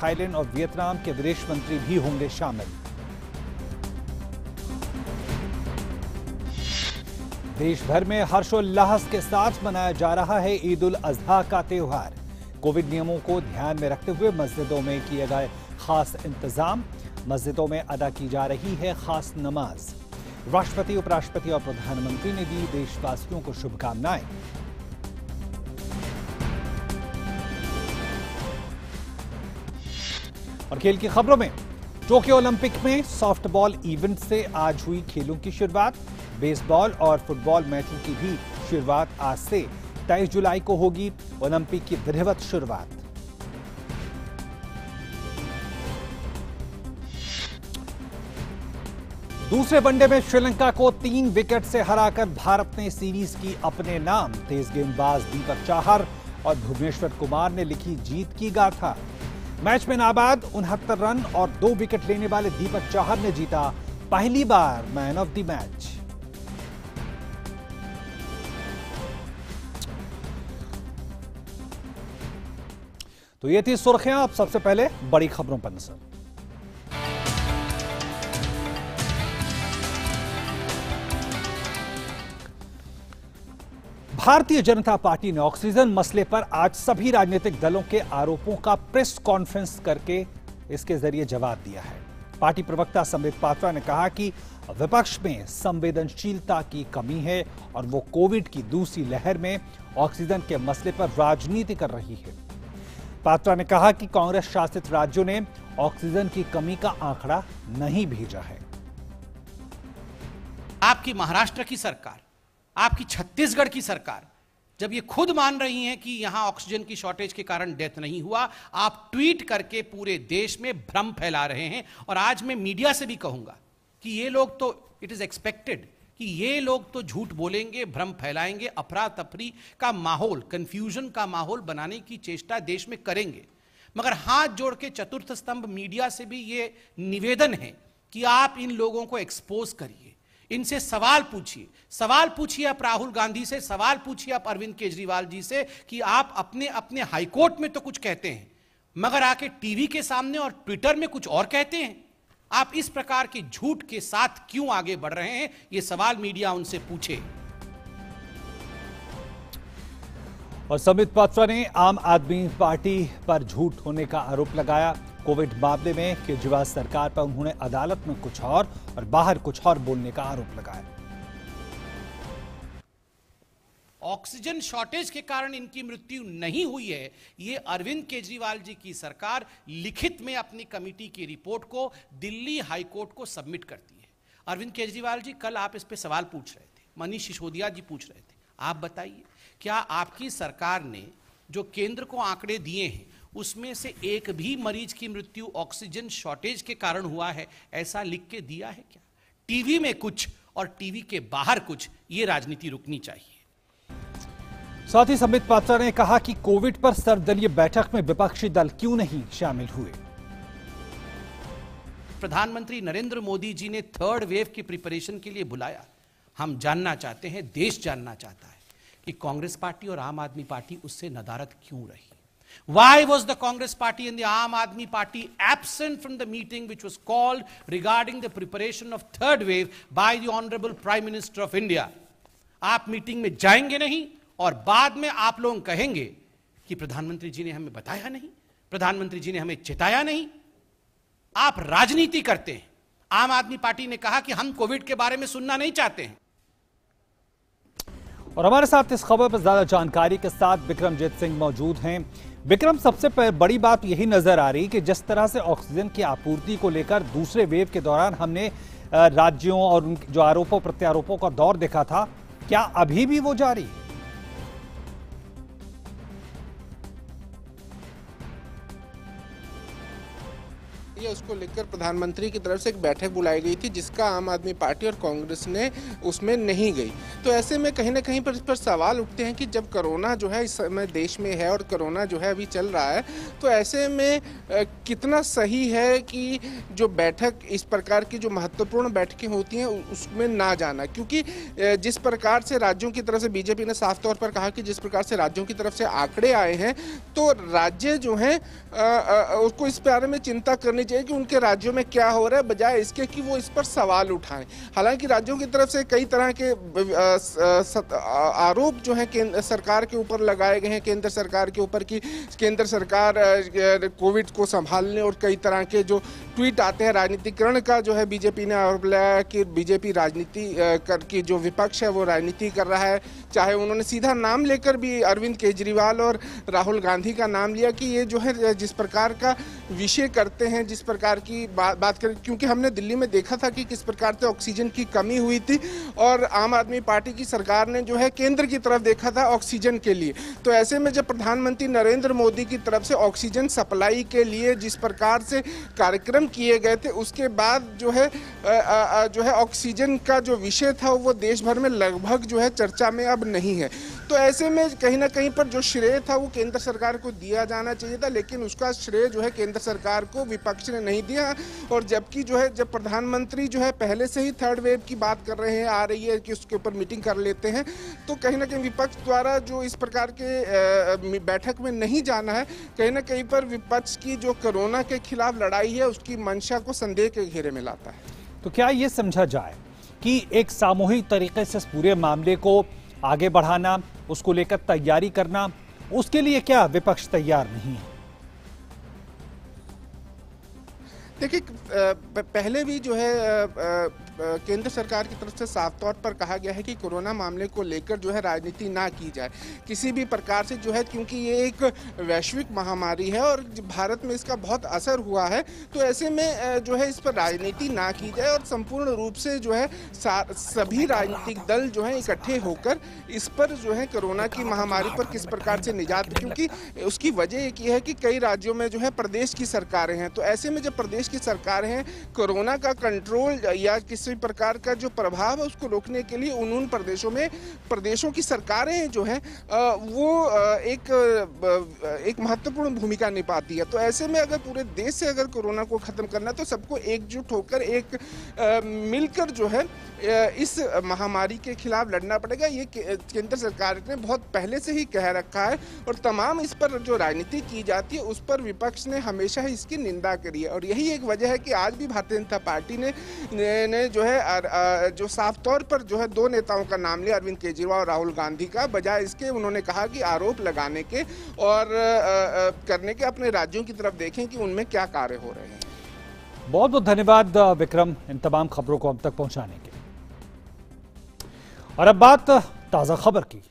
Thailand और Vietnam के विदेश मंत्री भी होंगे शामिल। देश भर में हर्षोल्लास के साथ मनाया जा रहा है ईद उल अजहा का त्योहार। कोविड नियमों को ध्यान में रखते हुए मस्जिदों में किए गए खास इंतजाम। मस्जिदों में अदा की जा रही है खास नमाज। राष्ट्रपति, उपराष्ट्रपति और प्रधानमंत्री ने दी देशवासियों को शुभकामनाएं। और खेल की खबरों में, टोक्यो ओलंपिक में सॉफ्टबॉल इवेंट से आज हुई खेलों की शुरुआत। बेसबॉल और फुटबॉल मैचों की भी शुरुआत आज से 23 जुलाई को होगी ओलंपिक की विधिवत शुरुआत। दूसरे वनडे में श्रीलंका को 3 विकेट से हराकर भारत ने सीरीज की अपने नाम। तेज गेंदबाज दीपक चाहर और भुवनेश्वर कुमार ने लिखी जीत की गाथा। मैच में नाबाद 69 रन और 2 विकेट लेने वाले दीपक चाहर ने जीता पहली बार मैन ऑफ द मैच। तो ये थी सुर्खियां। अब सबसे पहले बड़ी खबरों पर नजर। भारतीय जनता पार्टी ने ऑक्सीजन मसले पर आज सभी राजनीतिक दलों के आरोपों का प्रेस कॉन्फ्रेंस करके इसके जरिए जवाब दिया है। पार्टी प्रवक्ता संबित पात्रा ने कहा कि विपक्ष में संवेदनशीलता की कमी है और वो कोविड की दूसरी लहर में ऑक्सीजन के मसले पर राजनीति कर रही है। पात्रा ने कहा कि कांग्रेस शासित राज्यों ने ऑक्सीजन की कमी का आंकड़ा नहीं भेजा है। आपकी महाराष्ट्र की सरकार, आपकी छत्तीसगढ़ की सरकार जब ये खुद मान रही हैं कि यहां ऑक्सीजन की शॉर्टेज के कारण डेथ नहीं हुआ, आप ट्वीट करके पूरे देश में भ्रम फैला रहे हैं। और आज मैं मीडिया से भी कहूंगा कि ये लोग तो, इट इज एक्सपेक्टेड कि ये लोग तो झूठ बोलेंगे, भ्रम फैलाएंगे, अफरा तफरी का माहौल, कंफ्यूजन का माहौल बनाने की चेष्टा देश में करेंगे। मगर हाथ जोड़ के चतुर्थ स्तंभ मीडिया से भी ये निवेदन है कि आप इन लोगों को एक्सपोज करिए, इनसे सवाल पूछिए आप राहुल गांधी से, सवाल पूछिए आप अरविंद केजरीवाल जी से कि आप अपने अपने हाईकोर्ट में तो कुछ कहते हैं मगर आके टीवी के सामने और ट्विटर में कुछ और कहते हैं। आप इस प्रकार के झूठ के साथ क्यों आगे बढ़ रहे हैं, यह सवाल मीडिया उनसे पूछे। और संबित पात्रा ने आम आदमी पार्टी पर झूठ होने का आरोप लगाया। कोविड मामले में केजरीवाल सरकार पर उन्होंने अदालत में कुछ और बाहर कुछ और बोलने का आरोप लगाया। ऑक्सीजन शॉर्टेज के कारण इनकी मृत्यु नहीं हुई है, ये अरविंद केजरीवाल जी की सरकार लिखित में अपनी कमेटी की रिपोर्ट को दिल्ली हाईकोर्ट को सबमिट करती है। अरविंद केजरीवाल जी, कल आप इस पे सवाल पूछ रहे थे, मनीष सिसोदिया जी पूछ रहे थे। आप बताइए, क्या आपकी सरकार ने जो केंद्र को आंकड़े दिए हैं उसमें से एक भी मरीज की मृत्यु ऑक्सीजन शॉर्टेज के कारण हुआ है, ऐसा लिख के दिया है क्या? टीवी में कुछ और टीवी के बाहर कुछ, ये राजनीति रुकनी चाहिए। साथ ही संबित पात्रा ने कहा कि कोविड पर सर्वदलीय बैठक में विपक्षी दल क्यों नहीं शामिल हुए। प्रधानमंत्री नरेंद्र मोदी जी ने थर्ड वेव की प्रिपरेशन के लिए बुलाया। हम जानना चाहते हैं, देश जानना चाहता है कि कांग्रेस पार्टी और आम आदमी पार्टी उससे नदारद क्यों रही। Why was the Congress party and the Aam Aadmi party absent from the meeting which was called regarding the preparation of third wave by the Honorable Prime Minister of India? आप meeting में जाएंगे नहीं और बाद में आप लोग कहेंगे कि प्रधानमंत्री जी ने हमें बताया नहीं, प्रधानमंत्री जी ने हमें चेताया नहीं। आप राजनीति करते हैं। आम आदमी पार्टी ने कहा कि हम कोविड के बारे में सुनना नहीं चाहते हैं। और हमारे साथ इस खबर पर ज्यादा जानकारी के साथ विक्रमजीत सिंह मौजूद हैं। विक्रम, सबसे बड़ी बात यही नजर आ रही कि जिस तरह से ऑक्सीजन की आपूर्ति को लेकर दूसरे वेव के दौरान हमने राज्यों और उनके जो आरोपों प्रत्यारोपों का दौर देखा था, क्या अभी भी वो जारी है? ये उसको लेकर प्रधानमंत्री की तरफ से एक बैठक बुलाई गई थी, जिसका आम आदमी पार्टी और कांग्रेस ने उसमें नहीं गई। तो ऐसे में कहीं ना कहीं पर इस पर सवाल उठते हैं कि जब कोरोना जो है इस समय देश में है और कोरोना जो है अभी चल रहा है, तो ऐसे में कितना सही है कि जो बैठक, इस प्रकार की जो महत्वपूर्ण बैठकें होती हैं उसमें ना जाना। क्योंकि जिस प्रकार से राज्यों की तरफ से बीजेपी ने साफ तौर पर कहा कि जिस प्रकार से राज्यों की तरफ से आंकड़े आए हैं, तो राज्य जो हैं उसको इस बारे में चिंता करनी चाहिए कि उनके राज्यों में क्या हो रहा है, बजाय इसके कि वो इस पर सवाल उठाएं। हालांकि राज्यों की तरफ से कई तरह के आरोप जो हैं केंद्र सरकार के ऊपर लगाए गए हैं, केंद्र सरकार के ऊपर कि केंद्र सरकार कोविड को संभालने, और कई तरह के जो ट्वीट आते हैं राजनीतिकरण का जो है बीजेपी ने आरोप लगाया कि बीजेपी राजनीति की जो विपक्ष है वो राजनीति कर रहा है। चाहे उन्होंने सीधा नाम लेकर भी अरविंद केजरीवाल और राहुल गांधी का नाम लिया कि ये जो है जिस प्रकार का विषय करते हैं, जिस प्रकार की बात करें, क्योंकि हमने दिल्ली में देखा था कि किस प्रकार से ऑक्सीजन की कमी हुई थी और आम आदमी पार्टी की सरकार ने जो है केंद्र की तरफ देखा था ऑक्सीजन के लिए। तो ऐसे में जब प्रधानमंत्री नरेंद्र मोदी की तरफ से ऑक्सीजन सप्लाई के लिए जिस प्रकार से कार्यक्रम किए गए थे, उसके बाद जो है ऑक्सीजन का जो विषय था वो देश भर में लगभग जो है चर्चा में अब नहीं है। तो ऐसे में कहीं ना कहीं पर जो श्रेय था वो केंद्र सरकार को दिया जाना चाहिए था, लेकिन उसका श्रेय जो है केंद्र सरकार को विपक्ष ने नहीं दिया। और जबकि जो है जब प्रधानमंत्री जो है पहले से ही थर्ड वेव की बात कर रहे हैं, आ रही है कि उसके ऊपर मीटिंग कर लेते हैं, तो कहीं ना कहीं विपक्ष द्वारा जो इस प्रकार के बैठक में नहीं जाना है, कहीं ना कहीं पर विपक्ष की जो कोरोना के खिलाफ लड़ाई है उसकी मंशा को संदेह के घेरे में लाता है। तो क्या ये समझा जाए कि एक सामूहिक तरीके से इस पूरे मामले को आगे बढ़ाना, उसको लेकर तैयारी करना, उसके लिए क्या विपक्ष तैयार नहीं है? देखिए, पहले भी जो है केंद्र सरकार की तरफ से साफ तौर पर कहा गया है कि कोरोना मामले को लेकर जो है राजनीति ना की जाए किसी भी प्रकार से, जो है क्योंकि ये एक वैश्विक महामारी है और भारत में इसका बहुत असर हुआ है। तो ऐसे में जो है इस पर राजनीति ना की जाए और संपूर्ण रूप से जो है सभी राजनीतिक दल जो है इकट्ठे होकर इस पर जो है कोरोना की महामारी पर किस प्रकार से निजात, क्योंकि उसकी वजह एक ये है कि कई राज्यों में जो है प्रदेश की सरकारें हैं। तो ऐसे में जब प्रदेश की सरकारें हैं, कोरोना का कंट्रोल या किसी प्रकार का जो प्रभाव है उसको रोकने के लिए उन प्रदेशों में प्रदेशों की सरकारें जो है वो एक महत्वपूर्ण भूमिका निभाती है। तो ऐसे में अगर पूरे देश से अगर कोरोना को खत्म करना है तो सबको एकजुट होकर एक मिलकर जो है इस महामारी के खिलाफ लड़ना पड़ेगा। ये केंद्र सरकार ने बहुत पहले से ही कह रखा है और तमाम इस पर जो राजनीति की जाती है उस पर विपक्ष ने हमेशा ही इसकी निंदा करी है। और यही एक वजह है कि आज भी भारतीय जनता पार्टी ने जो है जो साफ तौर पर जो है दो नेताओं का नाम लिया, अरविंद केजरीवाल और राहुल गांधी का, बजाय इसके उन्होंने कहा कि आरोप लगाने के और करने के अपने राज्यों की तरफ देखें कि उनमें क्या कार्य हो रहे हैं। बहुत बहुत धन्यवाद विक्रम इन तमाम खबरों को हम तक पहुंचाने के। और अब बात ताजा खबर की।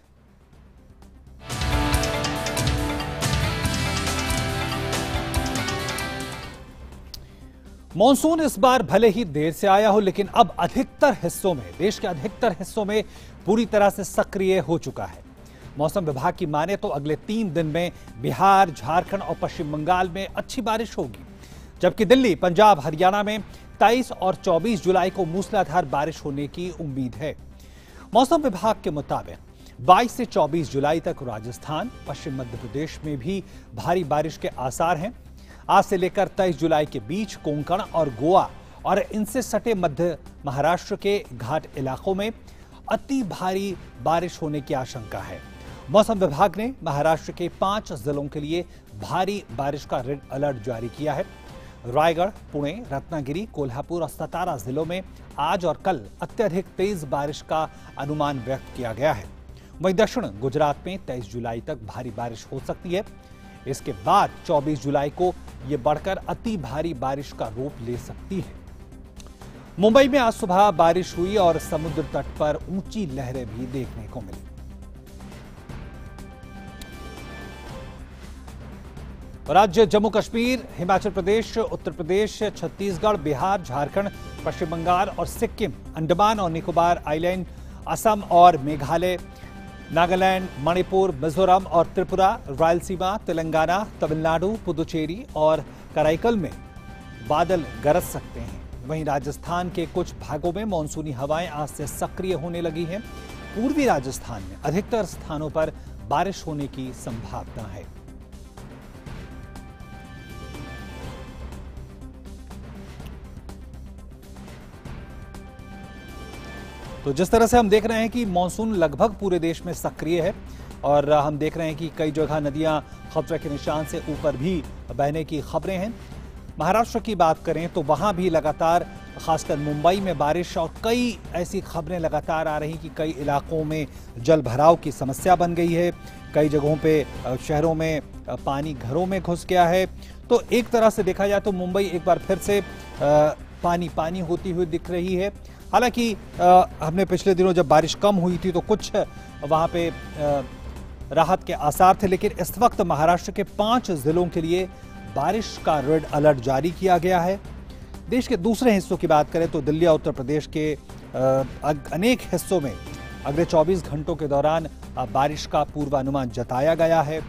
मॉनसून इस बार भले ही देर से आया हो, लेकिन अब अधिकतर हिस्सों में, देश के अधिकतर हिस्सों में पूरी तरह से सक्रिय हो चुका है। मौसम विभाग की माने तो अगले 3 दिन में बिहार, झारखंड और पश्चिम बंगाल में अच्छी बारिश होगी, जबकि दिल्ली, पंजाब, हरियाणा में 23 और 24 जुलाई को मूसलाधार बारिश होने की उम्मीद है। मौसम विभाग के मुताबिक 22 से 24 जुलाई तक राजस्थान, पश्चिम मध्य प्रदेश में भी भारी बारिश के आसार हैं। आज से लेकर 23 जुलाई के बीच कोंकण और गोवा और इनसे सटे मध्य महाराष्ट्र के घाट इलाकों में अति भारी बारिश होने की आशंका है। मौसम विभाग ने महाराष्ट्र के 5 जिलों के लिए भारी बारिश का रेड अलर्ट जारी किया है। रायगढ़, पुणे, रत्नागिरी, कोल्हापुर और सतारा जिलों में आज और कल अत्यधिक तेज बारिश का अनुमान व्यक्त किया गया है। वहीं दक्षिण गुजरात में 23 जुलाई तक भारी बारिश हो सकती है। इसके बाद 24 जुलाई को यह बढ़कर अति भारी बारिश का रूप ले सकती है। मुंबई में आज सुबह बारिश हुई और समुद्र तट पर ऊंची लहरें भी देखने को मिली। राज्य जम्मू कश्मीर, हिमाचल प्रदेश, उत्तर प्रदेश, छत्तीसगढ़, बिहार, झारखंड, पश्चिम बंगाल और सिक्किम, अंडमान और निकोबार आइलैंड, असम और मेघालय, नागालैंड, मणिपुर, मिजोरम और त्रिपुरा, रायलसीमा, तेलंगाना, तमिलनाडु, पुदुचेरी और कराईकल में बादल गरज सकते हैं। वहीं राजस्थान के कुछ भागों में मानसूनी हवाएं आज से सक्रिय होने लगी हैं। पूर्वी राजस्थान में अधिकतर स्थानों पर बारिश होने की संभावना है। तो जिस तरह से हम देख रहे हैं कि मानसून लगभग पूरे देश में सक्रिय है और हम देख रहे हैं कि कई जगह नदियां खतरे के निशान से ऊपर भी बहने की खबरें हैं। महाराष्ट्र की बात करें तो वहां भी लगातार खासकर मुंबई में बारिश और कई ऐसी खबरें लगातार आ रही कि कई इलाकों में जल भराव की समस्या बन गई है। कई जगहों पे शहरों में पानी घरों में घुस गया है। तो एक तरह से देखा जाए तो मुंबई एक बार फिर से पानी पानी होती हुई दिख रही है। हालांकि हमने पिछले दिनों जब बारिश कम हुई थी तो कुछ वहां पे राहत के आसार थे, लेकिन इस वक्त महाराष्ट्र के 5 जिलों के लिए बारिश का रेड अलर्ट जारी किया गया है। देश के दूसरे हिस्सों की बात करें तो दिल्ली और उत्तर प्रदेश के अनेक हिस्सों में अगले 24 घंटों के दौरान बारिश का पूर्वानुमान जताया गया है।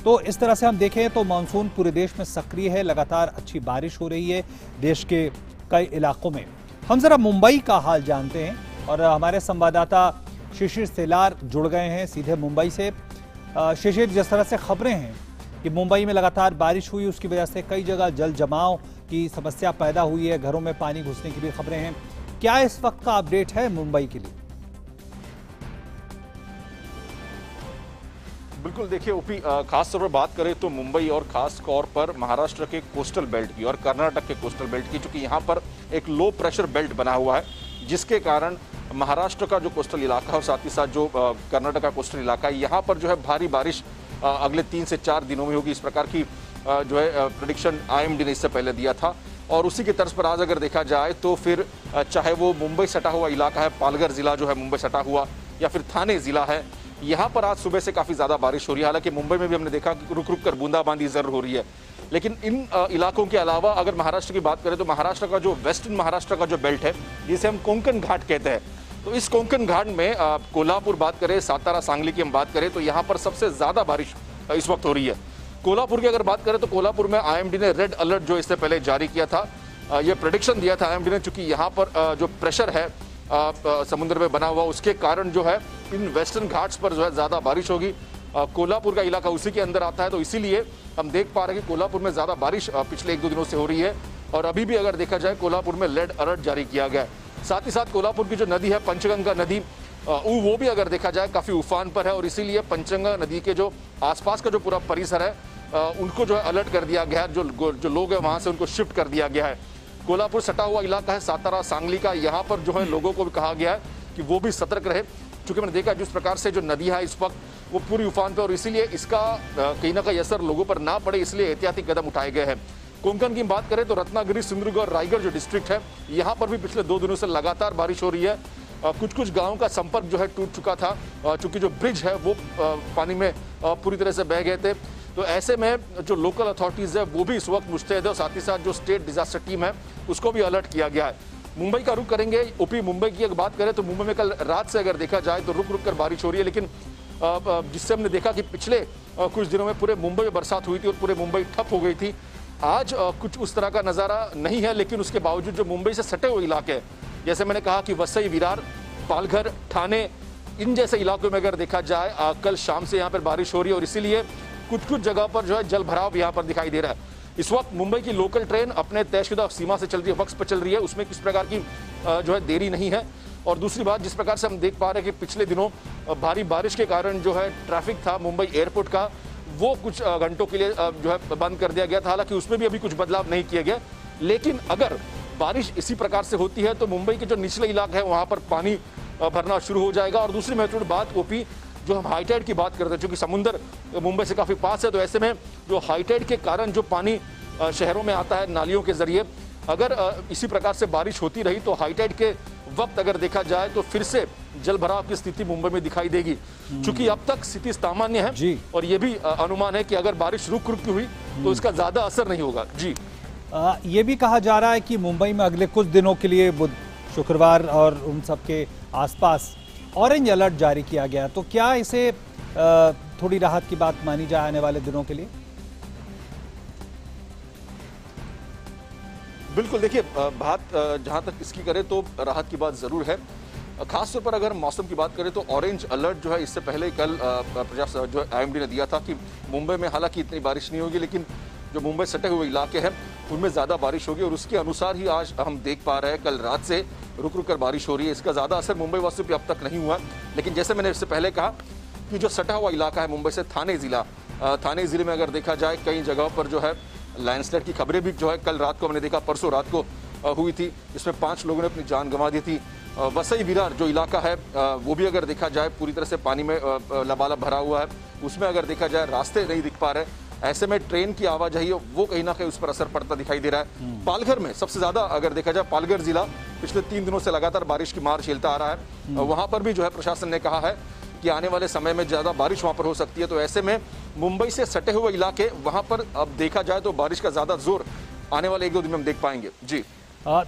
तो इस तरह से हम देखें तो मानसून पूरे देश में सक्रिय है, लगातार अच्छी बारिश हो रही है देश के कई इलाकों में। हम जरा मुंबई का हाल जानते हैं और हमारे संवाददाता शिशिर सेलार जुड़ गए हैं सीधे मुंबई से। शिशिर, जिस तरह से खबरें हैं कि मुंबई में लगातार बारिश हुई, उसकी वजह से कई जगह जल जमाव की समस्या पैदा हुई है, घरों में पानी घुसने की भी खबरें हैं। क्या इस वक्त का अपडेट है मुंबई के लिए? बिल्कुल, देखिए ओपी, खास तौर पर बात करें तो मुंबई और खास तौर पर महाराष्ट्र के कोस्टल बेल्ट की और कर्नाटक के कोस्टल बेल्ट की, चूंकि यहाँ पर एक लो प्रेशर बेल्ट बना हुआ है, जिसके कारण महाराष्ट्र का जो कोस्टल इलाका है और साथ ही साथ जो कर्नाटक का कोस्टल इलाका है, यहाँ पर जो है भारी बारिश अगले 3 से 4 दिनों में होगी। इस प्रकार की जो है प्रेडिक्शन IMD ने इससे पहले दिया था और उसी की तर्ज पर आज अगर देखा जाए तो फिर चाहे वो मुंबई सटा हुआ इलाका है, पालघर जिला जो है मुंबई सटा हुआ, या फिर थाने जिला है, यहाँ पर आज सुबह से काफ़ी ज़्यादा बारिश हो रही है। हालांकि मुंबई में भी हमने देखा कि रुक रुक कर बूंदाबांदी जरूर हो रही है, लेकिन इन इलाकों के अलावा अगर महाराष्ट्र की बात करें तो महाराष्ट्र का जो वेस्टर्न महाराष्ट्र का जो बेल्ट है, जिसे हम कोंकण घाट कहते हैं, तो इस कोंकण घाट में कोल्हापुर बात करें, सातारा, सांगली की हम बात करें तो यहाँ पर सबसे ज़्यादा बारिश इस वक्त हो रही है। कोल्हापुर की अगर बात करें तो कोल्हापुर में IMD ने रेड अलर्ट जो इससे पहले जारी किया था, ये प्रेडिक्शन दिया था IMD ने, चूंकि यहाँ पर जो प्रेशर है समुद्र में बना हुआ, उसके कारण जो है इन वेस्टर्न घाट्स पर जो है ज़्यादा बारिश होगी। कोल्हापुर का इलाका उसी के अंदर आता है, तो इसीलिए हम देख पा रहे हैं कि कोल्हापुर में ज़्यादा बारिश पिछले 1-2 दिनों से हो रही है और अभी भी अगर देखा जाए कोल्हापुर में रेड अलर्ट जारी किया गया है। साथ ही साथ कोल्हापुर की जो नदी है पंचगंगा नदी, वो भी अगर देखा जाए काफ़ी उफान पर है और इसीलिए पंचगंगा नदी के जो आसपास का जो पूरा परिसर है उनको जो है अलर्ट कर दिया गया है। जो लोग हैं वहाँ से उनको शिफ्ट कर दिया गया है। कोल्हापुर सटा हुआ इलाका है सातारा, सांगली का, यहाँ पर जो है लोगों को भी कहा गया है कि वो भी सतर्क रहे, क्योंकि मैंने देखा जिस प्रकार से जो नदी है इस वक्त वो पूरी उफान पे और इसीलिए इसका कहीं ना कहीं असर लोगों पर ना पड़े, इसलिए एहतियाती कदम उठाए गए हैं। कोंकण की बात करें तो रत्नागिरी, सिंधुदुर्ग और रायगढ़ जो डिस्ट्रिक्ट है, यहाँ पर भी पिछले 2 दिनों से लगातार बारिश हो रही है। कुछ गाँव का संपर्क जो है टूट चुका था, चूंकि जो ब्रिज है वो पानी में पूरी तरह से बह गए थे। तो ऐसे में जो लोकल अथॉरिटीज़ है वो भी इस वक्त मुस्तैद है और साथ ही साथ जो स्टेट डिजास्टर टीम है उसको भी अलर्ट किया गया है। मुंबई का रुख करेंगे। ओपी, मुंबई की अगर बात करें तो मुंबई में कल रात से अगर देखा जाए तो रुक रुक कर बारिश हो रही है, लेकिन जिससे हमने देखा कि पिछले कुछ दिनों में पूरे मुंबई में बरसात हुई थी और पूरे मुंबई ठप हो गई थी। आज कुछ उस तरह का नज़ारा नहीं है, लेकिन उसके बावजूद जो मुंबई से सटे हुए इलाके, जैसे मैंने कहा कि वसई, विरार, पालघर, ठाणे, इन जैसे इलाकों में अगर देखा जाए कल शाम से यहाँ पर बारिश हो रही है और इसीलिए कुछ जगह पर जो है जल भराव यहाँ पर दिखाई दे रहा है। इस वक्त मुंबई की लोकल ट्रेन अपने तयशुदा सीमा से चल रही है, वक्त पर चल रही है, उसमें किस प्रकार की जो है देरी नहीं है। और दूसरी बात, जिस प्रकार से हम देख पा रहे हैं कि पिछले दिनों भारी बारिश के कारण जो है ट्रैफिक था मुंबई एयरपोर्ट का, वो कुछ घंटों के लिए जो है बंद कर दिया गया था। हालांकि उसमें भी अभी कुछ बदलाव नहीं किए गए, लेकिन अगर बारिश इसी प्रकार से होती है तो मुंबई के जो निचले इलाके हैं वहाँ पर पानी भरना शुरू हो जाएगा। और दूसरी महत्वपूर्ण बात ओपी, जो हम हाई टाइड की बात करते हैं, क्योंकि समुद्र मुंबई से काफ़ी पास है, तो ऐसे में जो हाई टाइड के कारण जो पानी शहरों में आता है नालियों के जरिए, अगर इसी प्रकार से बारिश होती रही तो हाई टाइड के वक्त अगर देखा जाए तो फिर से जल भराव की स्थिति मुंबई में दिखाई देगी। चूंकि अब तक स्थिति सामान्य है और ये भी अनुमान है कि अगर बारिश रुक रुक हुई तो इसका ज्यादा असर नहीं होगा। जी, ये भी कहा जा रहा है कि मुंबई में अगले कुछ दिनों के लिए बुध, शुक्रवार और उन सब के आसपास ऑरेंज अलर्ट जारी किया गया, तो क्या इसे थोड़ी राहत की बात मानी जाए आने वाले दिनों के लिए? बिल्कुल, देखिए बात जहां तक इसकी करें तो राहत की बात जरूर है। खासतौर पर अगर मौसम की बात करें तो ऑरेंज अलर्ट जो है इससे पहले कल जो IMD ने दिया था कि मुंबई में हालांकि इतनी बारिश नहीं होगी, लेकिन जो मुंबई सटे हुए इलाके हैं उनमें ज़्यादा बारिश होगी, और उसके अनुसार ही आज हम देख पा रहे हैं कल रात से रुक रुक कर बारिश हो रही है। इसका ज़्यादा असर मुंबई वासियों पर अब तक नहीं हुआ, लेकिन जैसे मैंने इससे पहले कहा कि जो सटा हुआ इलाका है मुंबई से थाने ज़िले में अगर देखा जाए कई जगहों पर जो है लैंडस्लाइड की खबरें भी जो है कल रात को हमने देखा, परसों रात को हुई थी, इसमें 5 लोगों ने अपनी जान गंवा दी थी। वसई विरार जो इलाका है वो भी अगर देखा जाए पूरी तरह से पानी में लबालब भरा हुआ है, उसमें अगर देखा जाए रास्ते नहीं दिख पा रहे, ऐसे में ट्रेन की आवाजाही वो कहीं ना कहीं उस पर असर पड़ता दिखाई दे रहा है। पालघर में सबसे ज्यादा अगर देखा जाए, पालघर जिला पिछले 3 दिनों से लगातार बारिश की मार झेलता आ रहा है। वहां पर भी जो है प्रशासन ने कहा है कि आने वाले समय में ज्यादा बारिश वहां पर हो सकती है, तो ऐसे में मुंबई से सटे हुए इलाके वहां पर अब देखा जाए तो बारिश का ज्यादा जोर आने वाले 1-2 दिन में हम देख पाएंगे। जी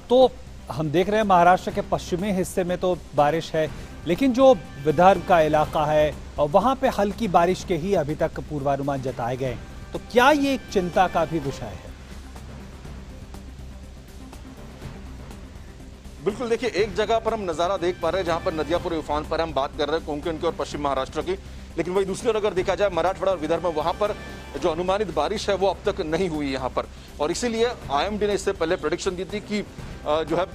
तो हम देख रहे हैं महाराष्ट्र के पश्चिमी हिस्से में तो बारिश है, लेकिन जो विदर्भ का इलाका है वहां पे हल्की बारिश के ही अभी तक पूर्वानुमान जताए गए, तो क्या ये एक चिंता का भी विषय है? बिल्कुल, देखिए एक जगह पर हम नजारा देख पा रहे हैं जहां पर नदियां पूरे उफान पर, हम बात कर रहे हैं कोंकण की और पश्चिम महाराष्ट्र की, लेकिन वही दूसरी ओर अगर देखा जाए मराठवाड़ा और विदर्भ में वहां पर जो अनुमानित बारिश है वो अब तक नहीं हुई यहां पर, और इसीलिए IMD ने इससे पहले प्रेडिक्शन दी थी कि जो है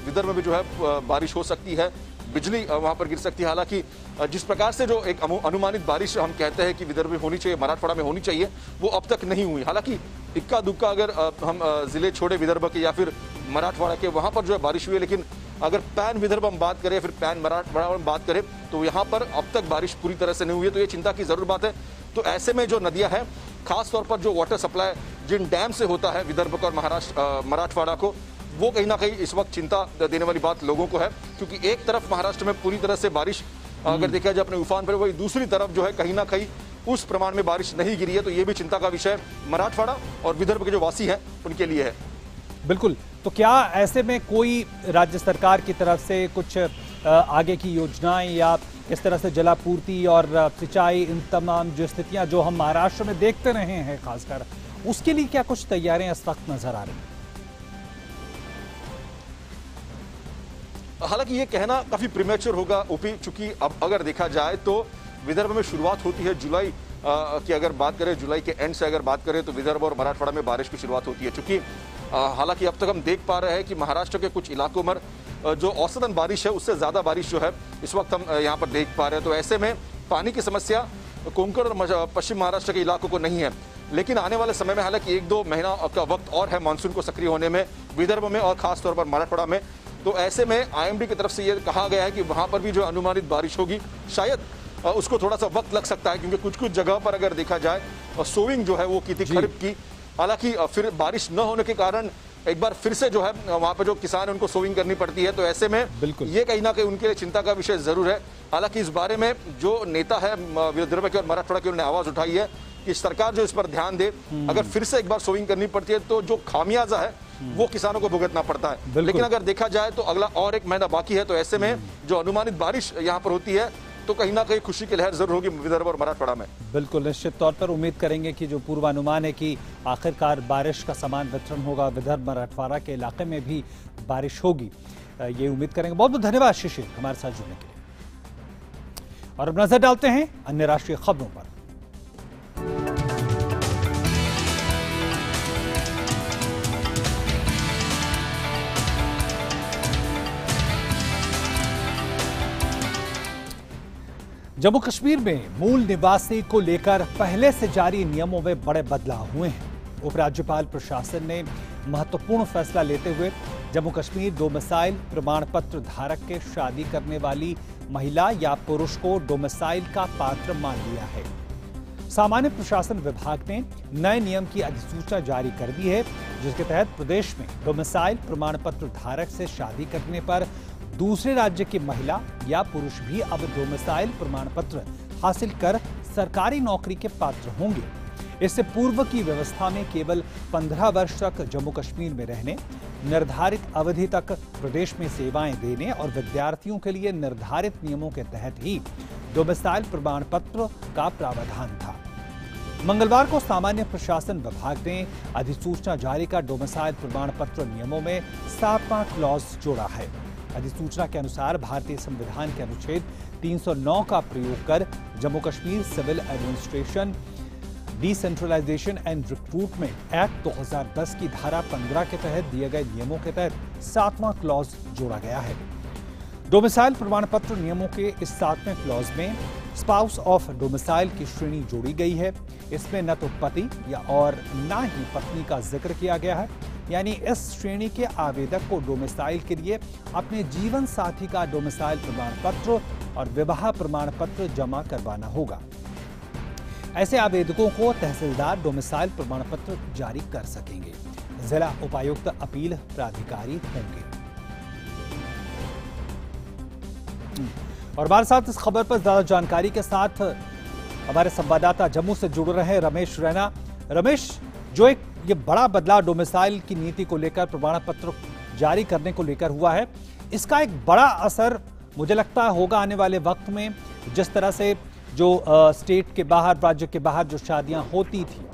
विदर्भ में भी जो है बारिश हो सकती है, बिजली वहां पर गिर सकती है। हालांकि जिस प्रकार से जो एक अनुमानित बारिश हम कहते हैं कि विदर्भ में होनी चाहिए, मराठवाड़ा में होनी चाहिए, वो अब तक नहीं हुई। हालांकि इक्का दुक्का अगर हम जिले छोड़े विदर्भ के या फिर मराठवाड़ा के, वहां पर जो है बारिश हुई है, लेकिन अगर पैन विदर्भ हम बात करें फिर पैन मराठवाड़ा हम बात करें तो यहाँ पर अब तक बारिश पूरी तरह से नहीं हुई है, तो ये चिंता की जरूर बात है। तो ऐसे में जो नदियां हैं, खासतौर पर जो वाटर सप्लाई जिन डैम से होता है विदर्भ को और मराठवाड़ा को, वो कहीं ना कहीं इस वक्त चिंता देने वाली बात लोगों को है, क्योंकि एक तरफ महाराष्ट्र में पूरी तरह से बारिश अगर देखा जाए अपने उफान पर, वही दूसरी तरफ जो है कहीं ना कहीं उस प्रमाण में बारिश नहीं गिरी है, तो ये भी चिंता का विषय मराठवाड़ा और विदर्भ के जो वासी हैं उनके लिए है। बिल्कुल, तो क्या ऐसे में कोई राज्य सरकार की तरफ से कुछ आगे की योजनाएं या इस तरह से जलापूर्ति और सिंचाई, इन तमाम जो स्थितियां जो हम महाराष्ट्र में देखते रहे हैं खासकर, उसके लिए क्या कुछ तैयारियां इस वक्त नजर आ रही हैं? हालांकि ये कहना काफी प्रीमेच्योर होगा ओपी, चूंकि अब अगर देखा जाए तो विदर्भ में शुरुआत होती है जुलाई की, अगर बात करें जुलाई के एंड से अगर बात करें तो विदर्भ और मराठवाड़ा में बारिश की शुरुआत होती है। चूंकि हालांकि अब तक हम देख पा रहे हैं कि महाराष्ट्र के कुछ इलाकों में जो औसतन बारिश है उससे ज्यादा बारिश जो है इस वक्त हम यहाँ पर देख पा रहे हैं, तो ऐसे में पानी की समस्या कोंकण और पश्चिम महाराष्ट्र के इलाकों को नहीं है, लेकिन आने वाले समय में हालांकि 1-2 महीना का वक्त और है मानसून को सक्रिय होने में विदर्भ में और खासतौर पर मराठवाड़ा में। तो ऐसे में IMD की तरफ से ये कहा गया है कि वहां पर भी जो अनुमानित बारिश होगी शायद उसको थोड़ा सा वक्त लग सकता है, क्योंकि कुछ कुछ जगह पर अगर देखा जाए सोइंग जो है वो की थी खरीफ की, हालांकि फिर बारिश न होने के कारण एक बार फिर से जो है वहां पर जो किसान है उनको सोइंग करनी पड़ती है, तो ऐसे में ये कहीं ना कहीं उनके लिए चिंता का विषय जरूर है। हालांकि इस बारे में जो नेता है विदर्भ के और मराठवाड़ा की, उन्होंने आवाज उठाई है कि सरकार जो इस पर ध्यान दे, अगर फिर से एक बार सोइंग करनी पड़ती है तो जो खामियाजा है वो किसानों को भुगतना पड़ता है, लेकिन अगर देखा जाए तो अगला और 1 महीना बाकी है, तो ऐसे में जो अनुमानित बारिश यहाँ पर होती है तो कहीं ना कहीं खुशी की लहर जरूर होगी विदर्भ और मराठवाड़ा में। बिल्कुल, निश्चित तौर पर उम्मीद करेंगे कि जो पूर्वानुमान है कि आखिरकार बारिश का समान वितरण होगा, विदर्भ मराठवाड़ा के इलाके में भी बारिश होगी, ये उम्मीद करेंगे। बहुत बहुत धन्यवाद शिशिर हमारे साथ जुड़ने के लिए। और अब नजर डालते हैं अन्य राष्ट्रीय खबरों पर। जम्मू कश्मीर में मूल निवासी को लेकर पहले से जारी नियमों में बड़े बदलाव हुए हैं। उपराज्यपाल प्रशासन ने महत्वपूर्ण फैसला लेते हुए जम्मू कश्मीर डोमिसाइल प्रमाण पत्र धारक के शादी करने वाली महिला या पुरुष को डोमिसाइल का पात्र मान लिया है। सामान्य प्रशासन विभाग ने नए नियम की अधिसूचना जारी कर दी है, जिसके तहत प्रदेश में डोमिसाइल प्रमाण पत्र धारक से शादी करने पर दूसरे राज्य की महिला या पुरुष भी अब डोमिसाइल प्रमाण पत्र हासिल कर सरकारी नौकरी के पात्र होंगे। इससे पूर्व की व्यवस्था में केवल 15 वर्ष तक जम्मू कश्मीर में रहने, निर्धारित अवधि तक प्रदेश में सेवाएं देने और विद्यार्थियों के लिए निर्धारित नियमों के तहत ही डोमिसाइल प्रमाण पत्र का प्रावधान था। मंगलवार को सामान्य प्रशासन विभाग ने अधिसूचना जारी कर डोमिसाइल प्रमाण पत्र नियमों में 7वां क्लॉज जोड़ा है। अधिसूचना के अनुसार भारतीय संविधान के अनुच्छेद 309 का प्रयोग कर Jammu Kashmir civil administration decentralization and recruitment act 2010 की धारा 15 के तहत दिए गए नियमों के तहत 7वां क्लॉज जोड़ा गया है। डोमिसाइल प्रमाण पत्र नियमों के इस 7वें क्लॉज में स्पाउस ऑफ डोमिसाइल की श्रेणी जोड़ी गई है। इसमें न तो पति या और न ही पत्नी का जिक्र किया गया है, यानी इस श्रेणी के आवेदक को डोमिसाइल के लिए अपने जीवन साथी का डोमिसाइल प्रमाण पत्र और विवाह प्रमाण पत्र जमा करवाना होगा। ऐसे आवेदकों को तहसीलदार डोमिसाइल प्रमाण पत्र जारी कर सकेंगे। जिला उपायुक्त अपील प्राधिकारी होंगे। और हमारे साथ इस खबर पर ज्यादा जानकारी के साथ हमारे संवाददाता जम्मू से जुड़ रहे हैं रमेश रैना। रमेश, जो एक ये बड़ा बदलाव डोमिसाइल की नीति को लेकर प्रमाण पत्र जारी करने को लेकर हुआ है, इसका एक बड़ा असर मुझे लगता होगा आने वाले वक्त में, जिस तरह से जो स्टेट के बाहर, राज्य के बाहर जो शादियां होती थी।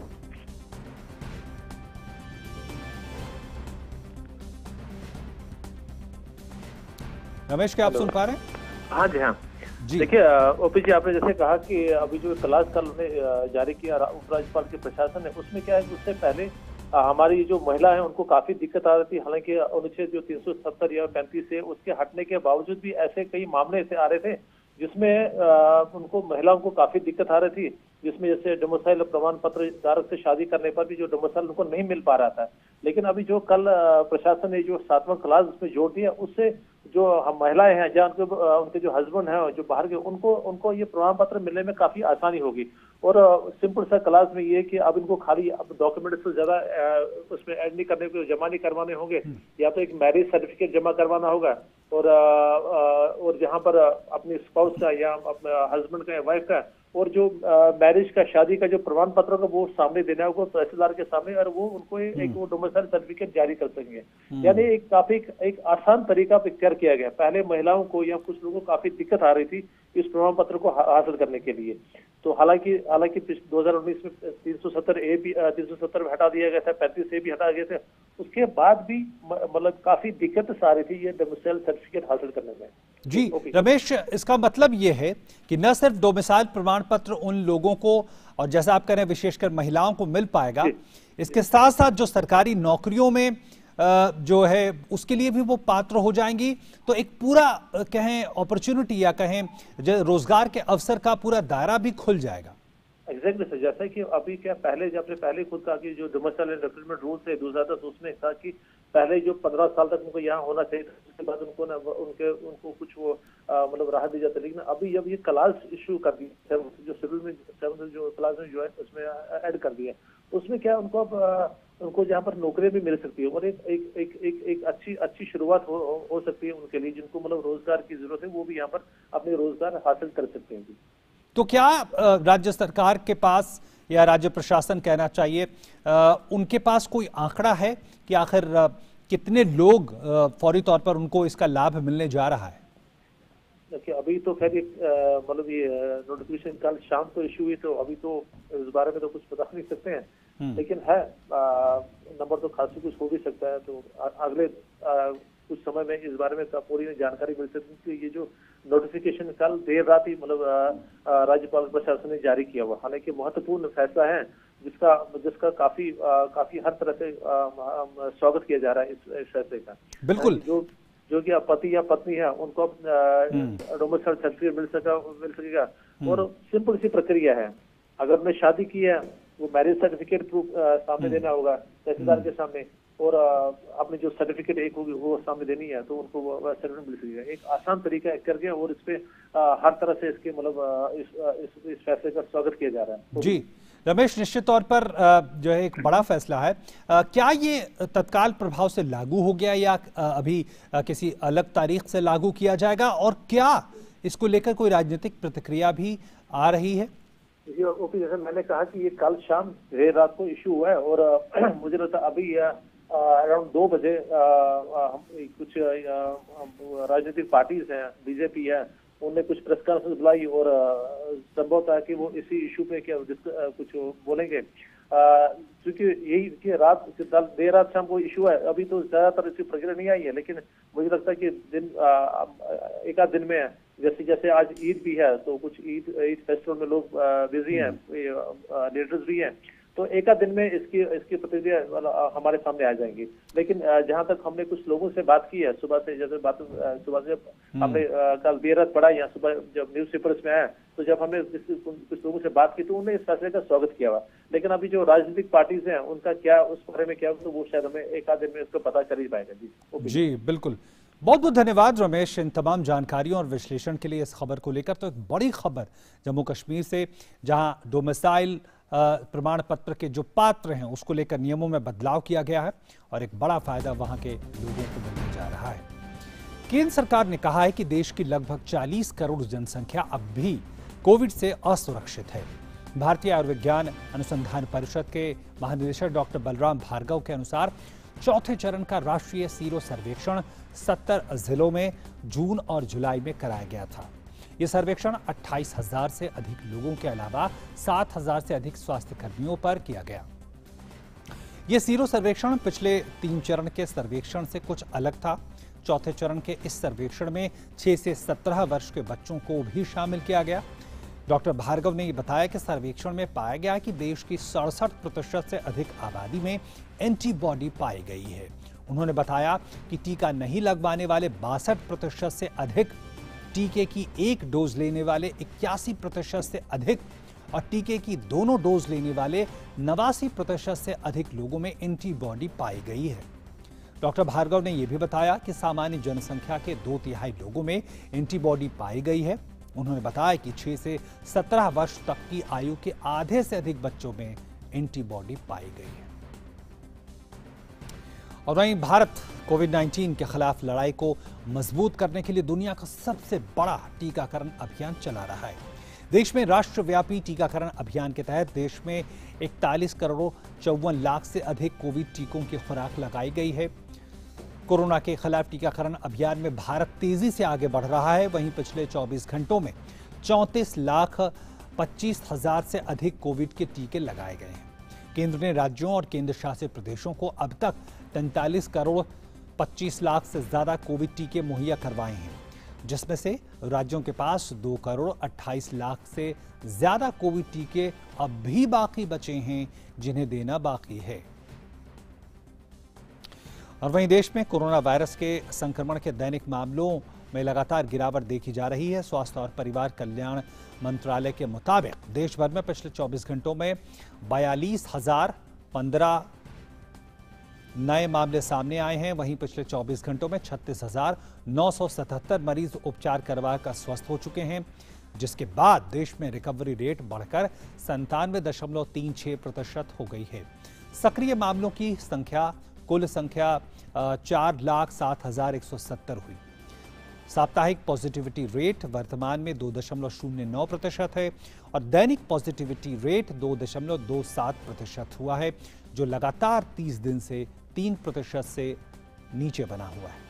रमेश, क्या आप सुन पा रहे हैं? हाँ जी, हाँ जी। देखिए ओपी जी, आपने जैसे कहा कि अभी जो क्लास कल उन्हें जारी किया उपराज्यपाल के प्रशासन ने, उसमें क्या है कि उससे पहले हमारी जो महिला है उनको काफी दिक्कत आ रही थी। हालांकि अनुच्छेद जो 370 या 35 है उसके हटने के बावजूद भी ऐसे कई मामले ऐसे आ रहे थे जिसमें उनको महिलाओं को काफी दिक्कत आ रही थी, जिसमें जैसे डोमिसाइल प्रमाण पत्र धारक से शादी करने पर भी जो डोमिसाइल उनको नहीं मिल पा रहा था। लेकिन अभी जो कल प्रशासन ने जो 7वां क्लास उसमें जोड़ दिया, उससे जो हम महिलाएं हैं जहाँ उनके जो हस्बैंड हैं जो बाहर के, उनको ये प्रमाण पत्र मिलने में काफी आसानी होगी। और सिंपल सा क्लास में ये कि अब इनको खाली अब डॉक्यूमेंट्स से ज्यादा उसमें ऐड नहीं करने को, जमा नहीं करवाने होंगे, या तो एक मैरिज सर्टिफिकेट जमा करवाना होगा और जहाँ पर अपने स्पाउस का या अपने हस्बैंड का या वाइफ का और जो मैरिज का, शादी का जो प्रमाण पत्र का वो सामने देना होगा तहसीलदार के सामने, और वो उनको एक वो डोमिसाइल सर्टिफिकेट जारी कर सकेंगे। यानी एक काफी एक आसान तरीका इख्तियार किया गया। पहले महिलाओं को या कुछ लोगों को काफी दिक्कत आ रही थी इस प्रमाण पत्र को हासिल करने के लिए। तो हालांकि 2019 में 370 में हटा दिया गया था, 35A भी हटा गए थे, उसके बाद भी मतलब काफी दिक्कत आ रही थी ये डोमिसाइल सर्टिफिकेट हासिल करने में। जी रमेश, इसका मतलब ये है कि न सिर्फ डोमिसाइल प्रमाण पत्र उन लोगों को, और जैसा आप कह रहे हैं विशेषकर महिलाओं को मिल पाएगा, इसके साथ साथ जो सरकारी नौकरियों में जो है उसके लिए भी वो पात्र हो जाएंगी। तो एक पूरा कहें अपॉर्चुनिटी या कहें रोजगार के अवसर का पूरा दायरा भी खुल जाएगा। एग्जैक्टली सर, जैसा कि अभी क्या पहले जब से पहले खुद कहा कि जो डोमिसाइल एंड रिक्रूटमेंट रूल्स है 2010, उसमें कहा कि पहले जो 15 साल तक उनको यहाँ होना चाहिए, उसके बाद उनको ना उनको कुछ वो मतलब राहत दी जाती है। लेकिन अभी जब ये क्लास इशू कर दी जो सिविल में 7 जो क्लास में जो है उसमें ऐड कर दिया, उसमें क्या उनको जहाँ पर नौकरी भी मिल सकती है और एक अच्छी शुरुआत हो सकती है उनके लिए, जिनको मतलब रोजगार की जरूरत है वो भी यहाँ पर अपने रोजगार हासिल कर सकते हैं। तो क्या राज्य सरकार के पास या राज्य प्रशासन कहना चाहिए, उनके पास कोई आंकड़ा है कि आखिर कितने लोग फौरी तौर पर उनको इसका लाभ मिलने जा रहा है? देखिए अभी तो खैर मतलब ये नोटिफिकेशन कल शाम को इशू हुई, तो अभी तो इस बारे में तो कुछ बता नहीं सकते हैं, लेकिन है नंबर तो खासी कुछ हो भी सकता है। तो अगले कुछ समय में इस बारे में पूरी जानकारी मिल सकती है कि ये जो नोटिफिकेशन कल देर रात ही मतलब राज्यपाल प्रशासन ने जारी किया हुआ, हालांकि महत्वपूर्ण फैसला है जिसका काफी हर तरह से स्वागत किया जा रहा है इस फैसले का। बिल्कुल, जो कि पति या पत्नी है उनको डोमिसाइल सर्टिफिकेट मिल सकेगा और सिंपल सी प्रक्रिया है। अगर उन्होंने शादी की है वो मैरिज सर्टिफिकेट प्रूफ सामने देना होगा तहसीलदार के सामने, और अपनी जो सर्टिफिकेट एक होगी वो सामने देनी है, तो उनको वो सर्टिफिकेट मिल सकेगा। एक आसान तरीका करके और इस पे हर तरह से इसके मतलब इस फैसले का स्वागत किया जा रहा है। जी रमेश, निश्चित तौर पर जो है एक बड़ा फैसला है। क्या ये तत्काल प्रभाव से लागू हो गया या अभी किसी अलग तारीख से लागू किया जाएगा, और क्या इसको लेकर कोई राजनीतिक प्रतिक्रिया भी आ रही है? ओपी, जैसे मैंने कहा कि ये कल शाम देर रात को इशू हुआ है और मुझे लगता है अभी अराउंड 2 बजे कुछ राजनीतिक पार्टीज हैं, बीजेपी है उन्होंने कुछ प्रेस कॉन्फ्रेंस बुलाई और संभव था कि वो इसी इशू पे क्या कुछ बोलेंगे, क्योंकि यही कि देर रात शाम को इशू है। अभी तो ज्यादातर इसकी प्रक्रिया नहीं आई है, लेकिन मुझे लगता है कि एक आध दिन में, जैसे जैसे आज ईद भी है तो कुछ ईद फेस्टिवल में लोग बिजी हैं, लीडर्स भी हैं, तो एक आध दिन में इसकी प्रतिक्रिया हमारे सामने आ जाएंगी। लेकिन जहां तक हमने कुछ लोगों से बात की है सुबह से, जैसे सुबह से हमने कल देर रात पढ़ा यहाँ सुबह जब न्यूज पेपर्स में आया, तो जब हमने कुछ लोगों से बात की तो उन्होंने इस फैसले का स्वागत किया हुआ। लेकिन अभी जो राजनीतिक पार्टीज हैं उनका क्या उस बारे में क्या, तो वो शायद हमें एक आध दिन में इसको पता चल ही पाएगा। जी बिल्कुल, बहुत बहुत धन्यवाद रमेश इन तमाम जानकारियों और विश्लेषण के लिए। इस खबर को लेकर तो एक बड़ी खबर जम्मू कश्मीर से, जहां डोमिसाइल प्रमाण पत्र के जो पात्र हैं उसको लेकर नियमों में बदलाव किया गया है और एक बड़ा फायदा वहां के लोगों को मिलने जा रहा है। केंद्र सरकार ने कहा है कि देश की लगभग 40 करोड़ जनसंख्या अब भी कोविड से असुरक्षित है। भारतीय आयुर्विज्ञान अनुसंधान परिषद के महानिदेशक डॉक्टर बलराम भार्गव के अनुसार चौथे चरण का राष्ट्रीय सीरो सर्वेक्षण 70 जिलों में जून और जुलाई में कराया गया था। यह सर्वेक्षण 28,000 से अधिक लोगों के अलावा 7,000 से अधिक स्वास्थ्य कर्मियों पर किया गया। यह सीरो सर्वेक्षण पिछले 3 चरण के सर्वेक्षण से कुछ अलग था। चौथे चरण के इस सर्वेक्षण में 6 से 17 वर्ष के बच्चों को भी शामिल किया गया। डॉक्टर भार्गव ने बताया कि सर्वेक्षण में पाया गया कि देश की 67% से अधिक आबादी में एंटीबॉडी पाई गई है। उन्होंने बताया कि टीका नहीं लगवाने वाले 62% से अधिक, टीके की एक डोज लेने वाले 81% से अधिक और टीके की दोनों डोज लेने वाले 89% से अधिक लोगों में एंटीबॉडी पाई गई है। डॉक्टर भार्गव ने यह भी बताया कि सामान्य जनसंख्या के 2/3 लोगों में एंटीबॉडी पाई गई है। उन्होंने बताया कि 6 से 17 वर्ष तक की आयु के आधे से अधिक बच्चों में एंटीबॉडी पाई गई है। और वहीं भारत कोविड-19 के खिलाफ लड़ाई को मजबूत करने के लिए दुनिया का सबसे बड़ा टीकाकरण अभियान चला रहा है। देश में राष्ट्रव्यापी टीकाकरण अभियान के तहत देश में 41 करोड़ 54 लाख से अधिक कोविड टीकों की खुराक लगाई गई है। कोरोना के खिलाफ टीकाकरण अभियान में भारत तेजी से आगे बढ़ रहा है। वहीं पिछले 24 घंटों में 34,25,000 से अधिक कोविड के टीके लगाए गए हैं। केंद्र ने राज्यों और केंद्र शासित प्रदेशों को अब तक 43 करोड़ 25 लाख से ज्यादा कोविड टीके मुहैया करवाए हैं, जिसमें से राज्यों के पास 2 करोड़ 28 लाख से ज्यादा कोविड टीके अब भी बाकी बचे हैं, जिन्हें देना बाकी है। और वहीं देश में कोरोना वायरस के संक्रमण के दैनिक मामलों में लगातार गिरावट देखी जा रही है। स्वास्थ्य और परिवार कल्याण मंत्रालय के मुताबिक देश भर में पिछले 24 घंटों में 42,015 नए मामले सामने आए हैं। वहीं पिछले 24 घंटों में 36,977 मरीज उपचार करवाकर स्वस्थ हो चुके हैं, जिसके बाद देश में रिकवरी रेट बढ़कर 97.36% हो गई है। सक्रिय मामलों की संख्या कुल संख्या 4,07,170 हुई। साप्ताहिक पॉजिटिविटी रेट वर्तमान में 2.09% है और दैनिक पॉजिटिविटी रेट 2.27% हुआ है, जो लगातार 30 दिन से 3% से नीचे बना हुआ है।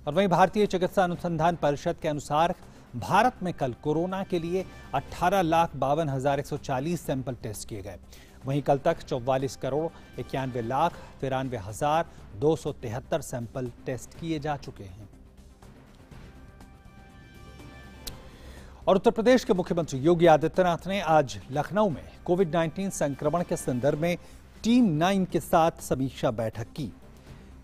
और वहीं भारतीय चिकित्सा अनुसंधान परिषद के अनुसार भारत में कल कोरोना के लिए 18,52,140 सैंपल टेस्ट किए गए। वहीं कल तक 44 करोड़ 91,93,273 सैंपल टेस्ट किए जा चुके हैं। और उत्तर प्रदेश के मुख्यमंत्री योगी आदित्यनाथ ने आज लखनऊ में कोविड-19 संक्रमण के संदर्भ में टीम 9 के साथ समीक्षा बैठक की।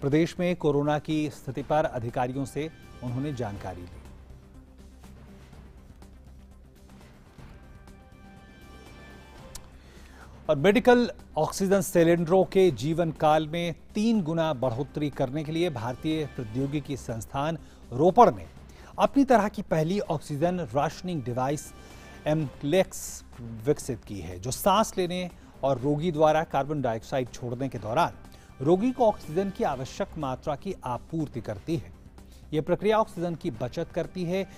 प्रदेश में कोरोना की स्थिति पर अधिकारियों से उन्होंने जानकारी ली। और मेडिकल ऑक्सीजन सिलेंडरों के जीवन काल में 3 गुना बढ़ोतरी करने के लिए भारतीय प्रौद्योगिकी संस्थान रोपड़ ने अपनी तरह की पहली ऑक्सीजन राशनिंग डिवाइस एमक्लेक्स विकसित की है, जो सांस लेने और रोगी द्वारा कार्बन डाइऑक्साइड छोड़ने के दौरान रोगी को ऑक्सीजन की आवश्यक मात्रा की आपूर्ति करती है। यह प्रक्रिया ऑक्सीजन की बचत करती है,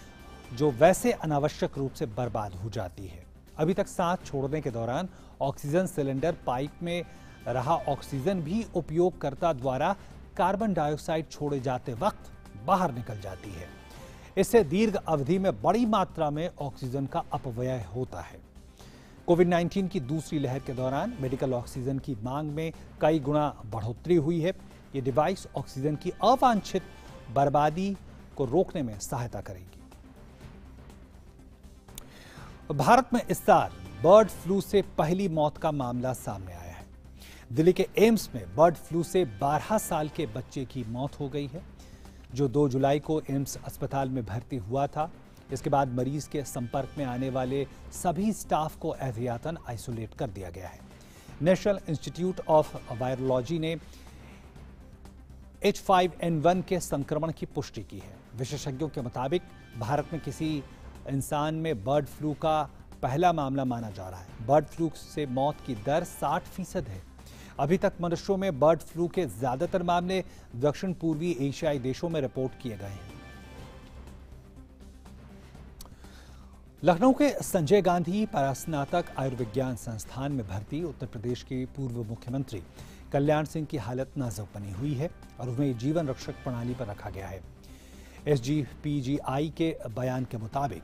जो वैसे अनावश्यक रूप से बर्बाद हो जाती है। अभी तक सांस छोड़ने के दौरान ऑक्सीजन सिलेंडर पाइप में रहा ऑक्सीजन भी उपयोगकर्ता द्वारा कार्बन डाइऑक्साइड छोड़े जाते वक्त बाहर निकल जाती है। इससे दीर्घ अवधि में बड़ी मात्रा में ऑक्सीजन का अपव्यय होता है। कोविड-19 की दूसरी लहर के दौरान मेडिकल ऑक्सीजन की मांग में कई गुना बढ़ोतरी हुई है। ये डिवाइस ऑक्सीजन की अवांछित बर्बादी को रोकने में सहायता करेगी। भारत में इस साल बर्ड फ्लू से पहली मौत का मामला सामने आया है। दिल्ली के एम्स में बर्ड फ्लू से 12 साल के बच्चे की मौत हो गई है, जो 2 जुलाई को एम्स अस्पताल में भर्ती हुआ था। इसके बाद मरीज के संपर्क में आने वाले सभी स्टाफ को एहतियातन आइसोलेट कर दिया गया है। नेशनल इंस्टीट्यूट ऑफ वायरोलॉजी ने H5N1 के संक्रमण की पुष्टि की है। विशेषज्ञों के मुताबिक भारत में किसी इंसान में बर्ड फ्लू का पहला मामला माना जा रहा है। बर्ड फ्लू से मौत की दर 60% है। अभी तक मनुष्यों में बर्ड फ्लू के ज्यादातर मामले दक्षिण पूर्वी एशियाई देशों में रिपोर्ट किए गए हैं। लखनऊ के संजय गांधी परास्नातक आयुर्विज्ञान संस्थान में भर्ती उत्तर प्रदेश के पूर्व मुख्यमंत्री कल्याण सिंह की हालत नाजुक बनी हुई है और उन्हें जीवन रक्षक प्रणाली पर रखा गया है। SGPGI के बयान के मुताबिक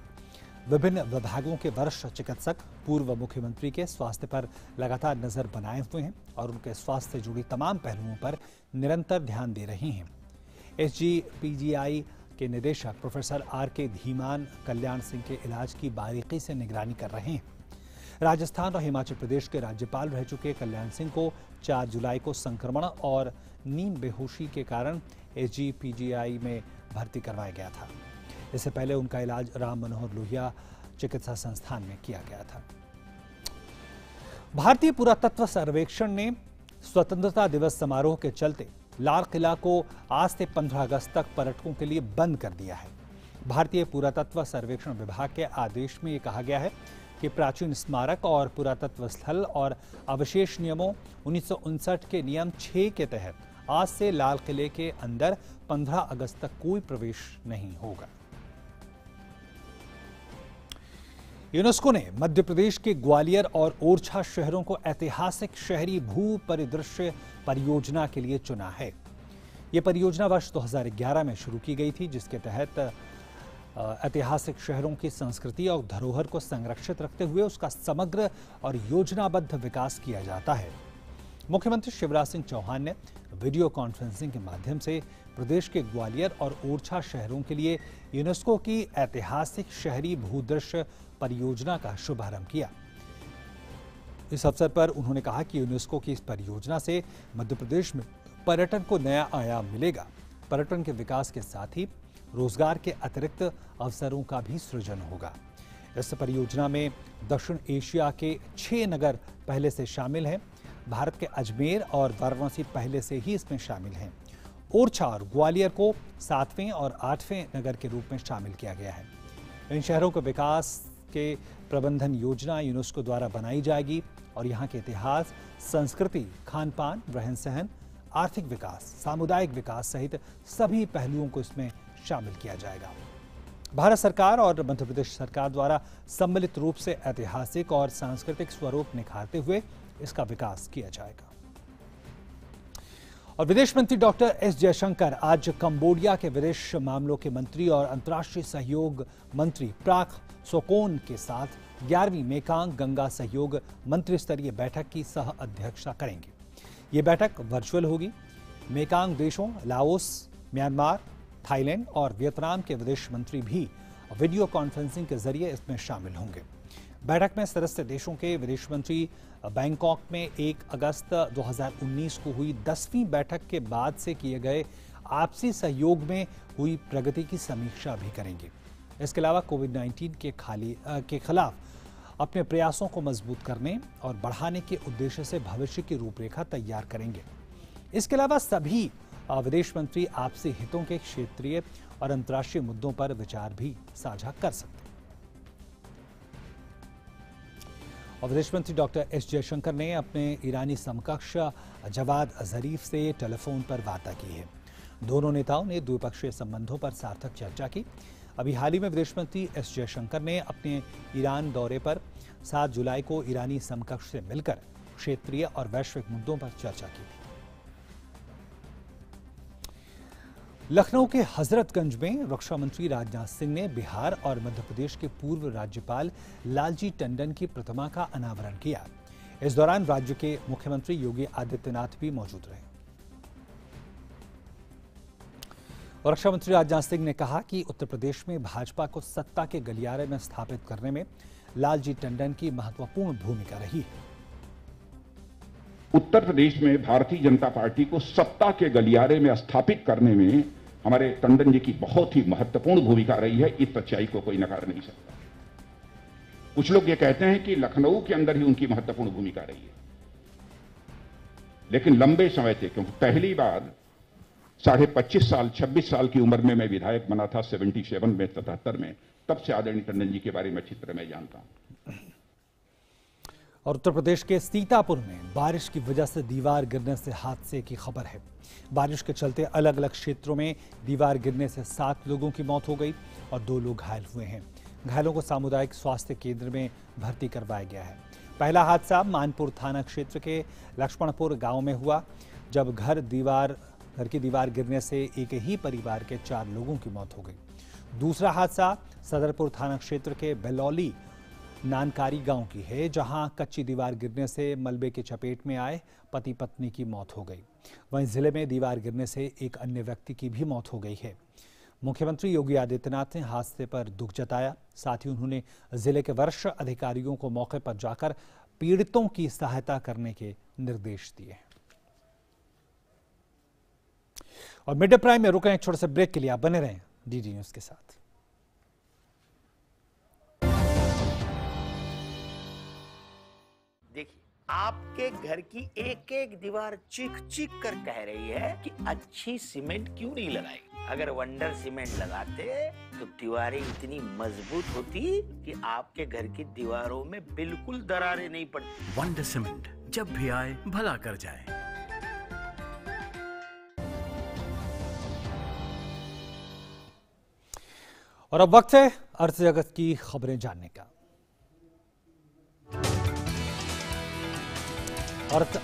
विभिन्न विभागों के वरिष्ठ चिकित्सक पूर्व मुख्यमंत्री के स्वास्थ्य पर लगातार नजर बनाए हुए हैं और उनके स्वास्थ्य से जुड़ी तमाम पहलुओं पर निरंतर ध्यान दे रहे हैं। SGPGI के निदेशक प्रोफेसर RK धीमान कल्याण सिंह के इलाज की बारीकी से निगरानी कर रहे हैं। राजस्थान और हिमाचल प्रदेश के राज्यपाल रह चुके कल्याण सिंह को 4 जुलाई को संक्रमण और नींद बेहोशी के कारण SGPGI में भर्ती करवाया गया था। इससे पहले उनका इलाज राम मनोहर लोहिया चिकित्सा संस्थान में किया गया था। भारतीय पुरातत्व सर्वेक्षण ने स्वतंत्रता दिवस समारोह के चलते लाल किला को आज से 15 अगस्त तक पर्यटकों के लिए बंद कर दिया है। भारतीय पुरातत्व सर्वेक्षण विभाग के आदेश में यह कहा गया है कि प्राचीन स्मारक और पुरातत्व स्थल और अवशेष नियमों 1959 के नियम 6 के तहत आज से लाल किले के अंदर 15 अगस्त तक कोई प्रवेश नहीं होगा। यूनेस्को ने मध्य प्रदेश के ग्वालियर और ओरछा शहरों को ऐतिहासिक शहरी भू परिदृश्य परियोजना के लिए चुना है। यह परियोजना वर्ष 2011 में शुरू की गई थी, जिसके तहत ऐतिहासिक शहरों की संस्कृति और धरोहर को संरक्षित रखते हुए उसका समग्र और योजनाबद्ध विकास किया जाता है। मुख्यमंत्री शिवराज सिंह चौहान ने वीडियो कॉन्फ्रेंसिंग के माध्यम से प्रदेश के ग्वालियर और ओरछा शहरों के लिए यूनेस्को की ऐतिहासिक शहरी भूदृश्य परियोजना का शुभारंभ किया। इस अवसर पर उन्होंने कहा कि यूनेस्को की इस परियोजना से मध्य प्रदेश में पर्यटन को नया आयाम मिलेगा। पर्यटन के विकास के साथ ही रोजगार के अतिरिक्त अवसरों का भी सृजन होगा। इस परियोजना में दक्षिण एशिया के 6 नगर पहले से शामिल हैं। भारत के अजमेर और वाराणसी पहले से ही इसमें शामिल हैं। ओरछा और ग्वालियर को 7वें और 8वें नगर के रूप में शामिल किया गया है। इन शहरों के विकास के प्रबंधन योजना यूनेस्को द्वारा बनाई जाएगी और यहाँ के इतिहास, संस्कृति, खान पान, रहन सहन, आर्थिक विकास, सामुदायिक विकास सहित सभी पहलुओं को इसमें शामिल किया जाएगा। भारत सरकार और मध्य प्रदेश सरकार द्वारा सम्मिलित रूप से ऐतिहासिक और सांस्कृतिक स्वरूप निखारते हुए इसका विकास किया जाएगा। और विदेश मंत्री डॉक्टर एस जयशंकर आज कंबोडिया के विदेश मामलों के मंत्री और अंतर्राष्ट्रीय सहयोग मंत्री प्राक सोकोन के साथ 11वीं मेकांग गंगा सहयोग मंत्री स्तरीय बैठक की सह अध्यक्षता करेंगे। ये बैठक वर्चुअल होगी। मेकांग देशों लाओस, म्यांमार, थाईलैंड और वियतनाम के विदेश मंत्री भी वीडियो कॉन्फ्रेंसिंग के जरिए इसमें शामिल होंगे। बैठक में सदस्य देशों के विदेश मंत्री बैंकॉक में 1 अगस्त 2019 को हुई 10वीं बैठक के बाद से किए गए आपसी सहयोग में हुई प्रगति की समीक्षा भी करेंगे। इसके अलावा कोविड-19 के खिलाफ अपने प्रयासों को मजबूत करने और बढ़ाने के उद्देश्य से भविष्य की रूपरेखा तैयार करेंगे। इसके अलावा सभी विदेश मंत्री आपसी हितों के क्षेत्रीय और अंतर्राष्ट्रीय मुद्दों पर विचार भी साझा कर सकते हैं। और विदेश मंत्री डॉक्टर एस जयशंकर ने अपने ईरानी समकक्ष जवाद जरीफ से टेलीफोन पर वार्ता की है। दोनों नेताओं ने द्विपक्षीय संबंधों पर सार्थक चर्चा की। अभी हाल ही में विदेश मंत्री एस जयशंकर ने अपने ईरान दौरे पर 7 जुलाई को ईरानी समकक्ष से मिलकर क्षेत्रीय और वैश्विक मुद्दों पर चर्चा की थी। लखनऊ के हजरतगंज में रक्षा मंत्री राजनाथ सिंह ने बिहार और मध्य प्रदेश के पूर्व राज्यपाल लालजी टंडन की प्रतिमा का अनावरण किया। इस दौरान राज्य के मुख्यमंत्री योगी आदित्यनाथ भी मौजूद रहे। और रक्षा मंत्री राजनाथ सिंह ने कहा कि उत्तर प्रदेश में भाजपा को सत्ता के गलियारे में स्थापित करने में लालजी टंडन की महत्वपूर्ण भूमिका रही है। उत्तर प्रदेश में भारतीय जनता पार्टी को सत्ता के गलियारे में स्थापित करने में हमारे टंडन जी की बहुत ही महत्वपूर्ण भूमिका रही है। इस सच्चाई को कोई नकार नहीं सकता। कुछ लोग ये कहते हैं कि लखनऊ के अंदर ही उनकी महत्वपूर्ण भूमिका रही है, लेकिन लंबे समय से, क्योंकि पहली बार 25.5 साल 26 साल की उम्र में मैं विधायक बना था 77 में 77 में, तब से आदरणीय टंडन जी के बारे में अच्छी तरह मैं जानता हूं। और उत्तर प्रदेश के सीतापुर में बारिश की वजह से दीवार गिरने से हादसे की खबर है। बारिश के चलते अलग अलग क्षेत्रों में दीवार गिरने से 7 लोगों की मौत हो गई और 2 लोग घायल हुए हैं। घायलों को सामुदायिक स्वास्थ्य केंद्र में भर्ती करवाया गया है। पहला हादसा मानपुर थाना क्षेत्र के लक्ष्मणपुर गांव में हुआ, जब घर की दीवार गिरने से एक ही परिवार के 4 लोगों की मौत हो गई। दूसरा हादसा सदरपुर थाना क्षेत्र के बेलौली नानकारी गांव की है, जहां कच्ची दीवार गिरने से मलबे की चपेट में आए पति पत्नी की मौत हो गई। वहीं जिले में दीवार गिरने से एक अन्य व्यक्ति की भी मौत हो गई है। मुख्यमंत्री योगी आदित्यनाथ ने हादसे पर दुख जताया। साथ ही उन्होंने जिले के वरिष्ठ अधिकारियों को मौके पर जाकर पीड़ितों की सहायता करने के निर्देश दिए। और मिड डे प्राइम में रुके एक छोटे से ब्रेक के लिए आप बने रहें डीडी न्यूज के साथ। देखिए, आपके घर की एक एक दीवार चीख चीख कर कह रही है कि अच्छी सीमेंट क्यों नहीं लगाई। अगर वंडर सीमेंट लगाते तो दीवारें इतनी मजबूत होती कि आपके घर की दीवारों में बिल्कुल दरारें नहीं पड़ती। वंडर सीमेंट, जब भी आए भला कर जाए। और अब वक्त है अर्थ जगत की खबरें जानने का।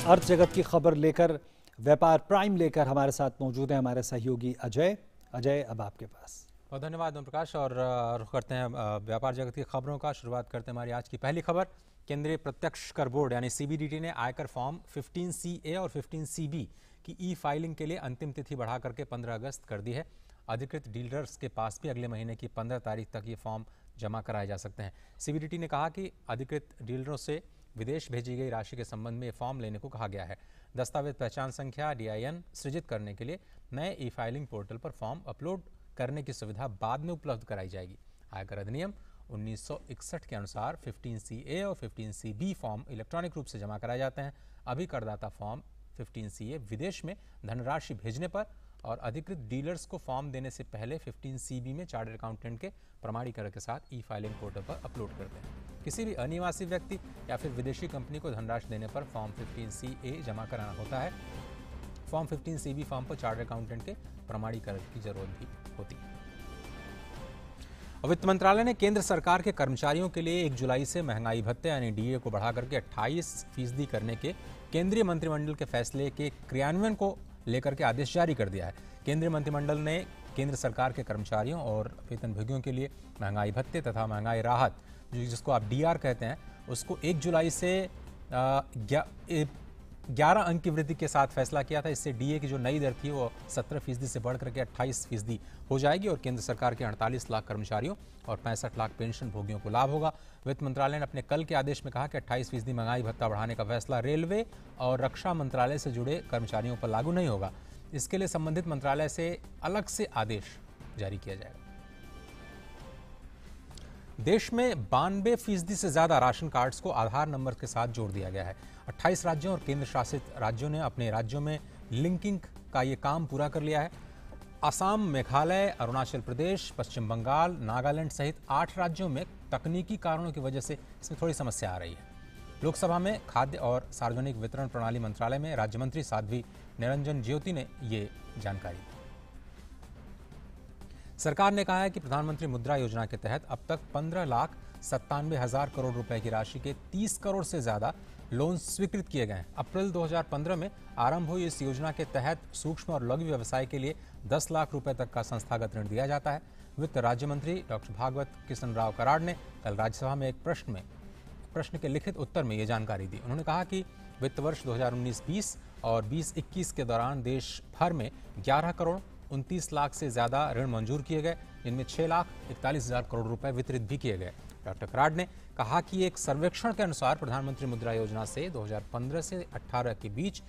अर्थ जगत की खबर लेकर व्यापार प्राइम लेकर हमारे साथ मौजूद हैं हमारे सहयोगी अजय। अजय, अब आपके पास। बहुत धन्यवाद ओम प्रकाश। और रुख करते हैं व्यापार जगत की खबरों का। शुरुआत करते हैं हमारी आज की पहली खबर। केंद्रीय प्रत्यक्ष कर बोर्ड यानी सीबीडीटी ने आयकर फॉर्म 15CA और 15CB की ई फाइलिंग के लिए अंतिम तिथि बढ़ा करके 15 अगस्त कर दी है। अधिकृत डीलर्स के पास भी अगले महीने की 15 तारीख तक ये फॉर्म जमा कराए जा सकते हैं। सीबीडीटी ने कहा कि अधिकृत डीलरों से विदेश भेजी गई राशि के संबंध में फॉर्म लेने को कहा गया है। दस्तावेज पहचान संख्या DIN सृजित करने के लिए नए ई फाइलिंग पोर्टल पर फॉर्म अपलोड करने की सुविधा बाद में उपलब्ध कराई जाएगी। आयकर अधिनियम 1961 के अनुसार 15CA और 15CB फॉर्म इलेक्ट्रॉनिक रूप से जमा कराए जाते हैं। अभी करदाता फॉर्म 15CA विदेश में धनराशि भेजने पर और अधिकृत डीलर्स को फॉर्म देने से पहले 15CB में चार्टर्ड अकाउंटेंट के प्रमाणीकरण के साथ ई फाइलिंग पोर्टल पर अपलोड करते हैं। किसी भी अनिवासी व्यक्ति या फिर विदेशी कंपनी को धनराशि देने पर फॉर्म 15CA जमा कराना होता है। फॉर्म 15CB फॉर्म पर चार्टर्ड अकाउंटेंट के प्रमाणीकरण की जरूरत भी होती है। वित्त मंत्रालय ने केंद्र सरकार के कर्मचारियों के लिए 1 जुलाई से महंगाई भत्ते यानी DA को बढ़ाकर के 28% करने के केंद्रीय मंत्रिमंडल के फैसले के क्रियान्वयन को लेकर के आदेश जारी कर दिया है। केंद्रीय मंत्रिमंडल ने केंद्र सरकार के कर्मचारियों और वेतनभोगियों के लिए महंगाई भत्ते तथा महंगाई राहत, जिसको आप DR कहते हैं, उसको 1 जुलाई से 11 अंक की वृद्धि के साथ फैसला किया था। इससे DA की जो नई दर थी वो 17% से बढ़ करके 28% हो जाएगी और केंद्र सरकार के 48 लाख कर्मचारियों और 65 लाख पेंशन भोगियों को लाभ होगा। वित्त मंत्रालय ने अपने कल के आदेश में कहा कि 28% महंगाई भत्ता बढ़ाने का फैसला रेलवे और रक्षा मंत्रालय से जुड़े कर्मचारियों पर लागू नहीं होगा। इसके लिए संबंधित मंत्रालय से अलग से आदेश जारी किया जाएगा। देश में 92% से ज्यादा राशन कार्ड्स को आधार नंबर के साथ जोड़ दिया गया है। 28 राज्यों और केंद्र शासित राज्यों ने अपने राज्यों में लिंकिंग का ये काम पूरा कर लिया है। असम, मेघालय, अरुणाचल प्रदेश, पश्चिम बंगाल, नागालैंड सहित 8 राज्यों में तकनीकी कारणों की वजह से इसमें थोड़ी समस्या आ रही है। लोकसभा में खाद्य और सार्वजनिक वितरण प्रणाली मंत्रालय में राज्य मंत्री साध्वी निरंजन ज्योति ने ये जानकारी दी। सरकार ने कहा है कि प्रधानमंत्री मुद्रा योजना के तहत अब तक 15,97,000 करोड़ रुपए की राशि के 30 करोड़ से ज्यादा लोन स्वीकृत किए गए हैं। अप्रैल 2015 में आरंभ हुई इस योजना के तहत सूक्ष्म और लघु व्यवसाय के लिए 10 लाख रुपए तक का संस्थागत ऋण दिया जाता है। वित्त राज्य मंत्री डॉक्टर भागवत कृष्ण राव कराड़ ने कल राज्यसभा में एक प्रश्न के लिखित उत्तर में ये जानकारी दी। उन्होंने कहा कि वित्त वर्ष 2019-20 और 20-21 के दौरान देश भर में 11 करोड़ 29 लाख से ज्यादा ऋण मंजूर किए गए, जिनमें 6,41,000 करोड़ रुपए वितरित भी किए गए। डॉक्टर कराड़ ने कहा कि एक सर्वेक्षण के अनुसार प्रधानमंत्री मुद्रा योजना से 2015 से 18 के बीच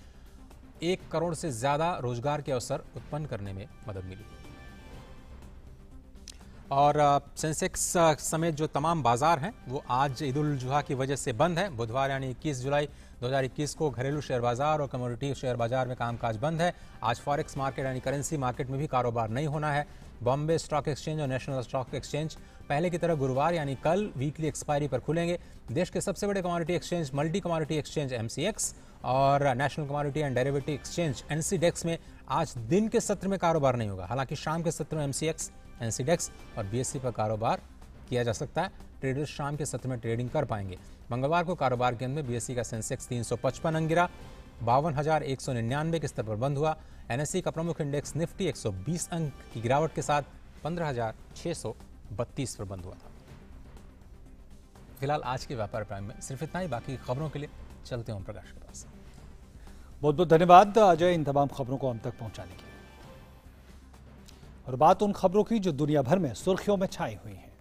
1 करोड़ से ज्यादा रोजगार के अवसर उत्पन्न करने में मदद मिली। और सेंसेक्स समेत जो तमाम बाजार हैं वो आज ईद उल जुहा की वजह से बंद है। बुधवार यानी 21 जुलाई 2021 को घरेलू शेयर बाजार और कमोडिटी शेयर बाजार में कामकाज बंद है। आज फॉरेक्स मार्केट यानी करेंसी मार्केट में भी कारोबार नहीं होना है। बॉम्बे स्टॉक एक्सचेंज और नेशनल स्टॉक एक्सचेंज पहले की तरह गुरुवार यानी कल वीकली एक्सपायरी पर खुलेंगे। देश के सबसे बड़े commodity exchange multi commodity exchange MCX और national commodity and derivative exchange NCDEX में आज दिन के सत्र में कारोबार नहीं होगा। हालांकि शाम के सत्र में MCX, NCDEX और BSE पर कारोबार किया जा सकता है। ट्रेडर्स शाम के सत्र में ट्रेडिंग कर पाएंगे। मंगलवार को कारोबार के अंत में BSE का सेंसेक्स 355 अंक गिरा, 52,199 के स्तर पर बंद हुआ। NSE का प्रमुख इंडेक्स निफ्टी 120 अंक की गिरावट के साथ 15,632 पर बंद हुआ था। फिलहाल आज के व्यापार प्राइम में सिर्फ इतना ही। बाकी खबरों के लिए चलते हैं ओम प्रकाश के पास। बहुत बहुत धन्यवाद अजय इन तमाम खबरों को हम तक पहुंचाने के लिए। और बात उन खबरों की जो दुनिया भर में सुर्खियों में छाई हुई हैं।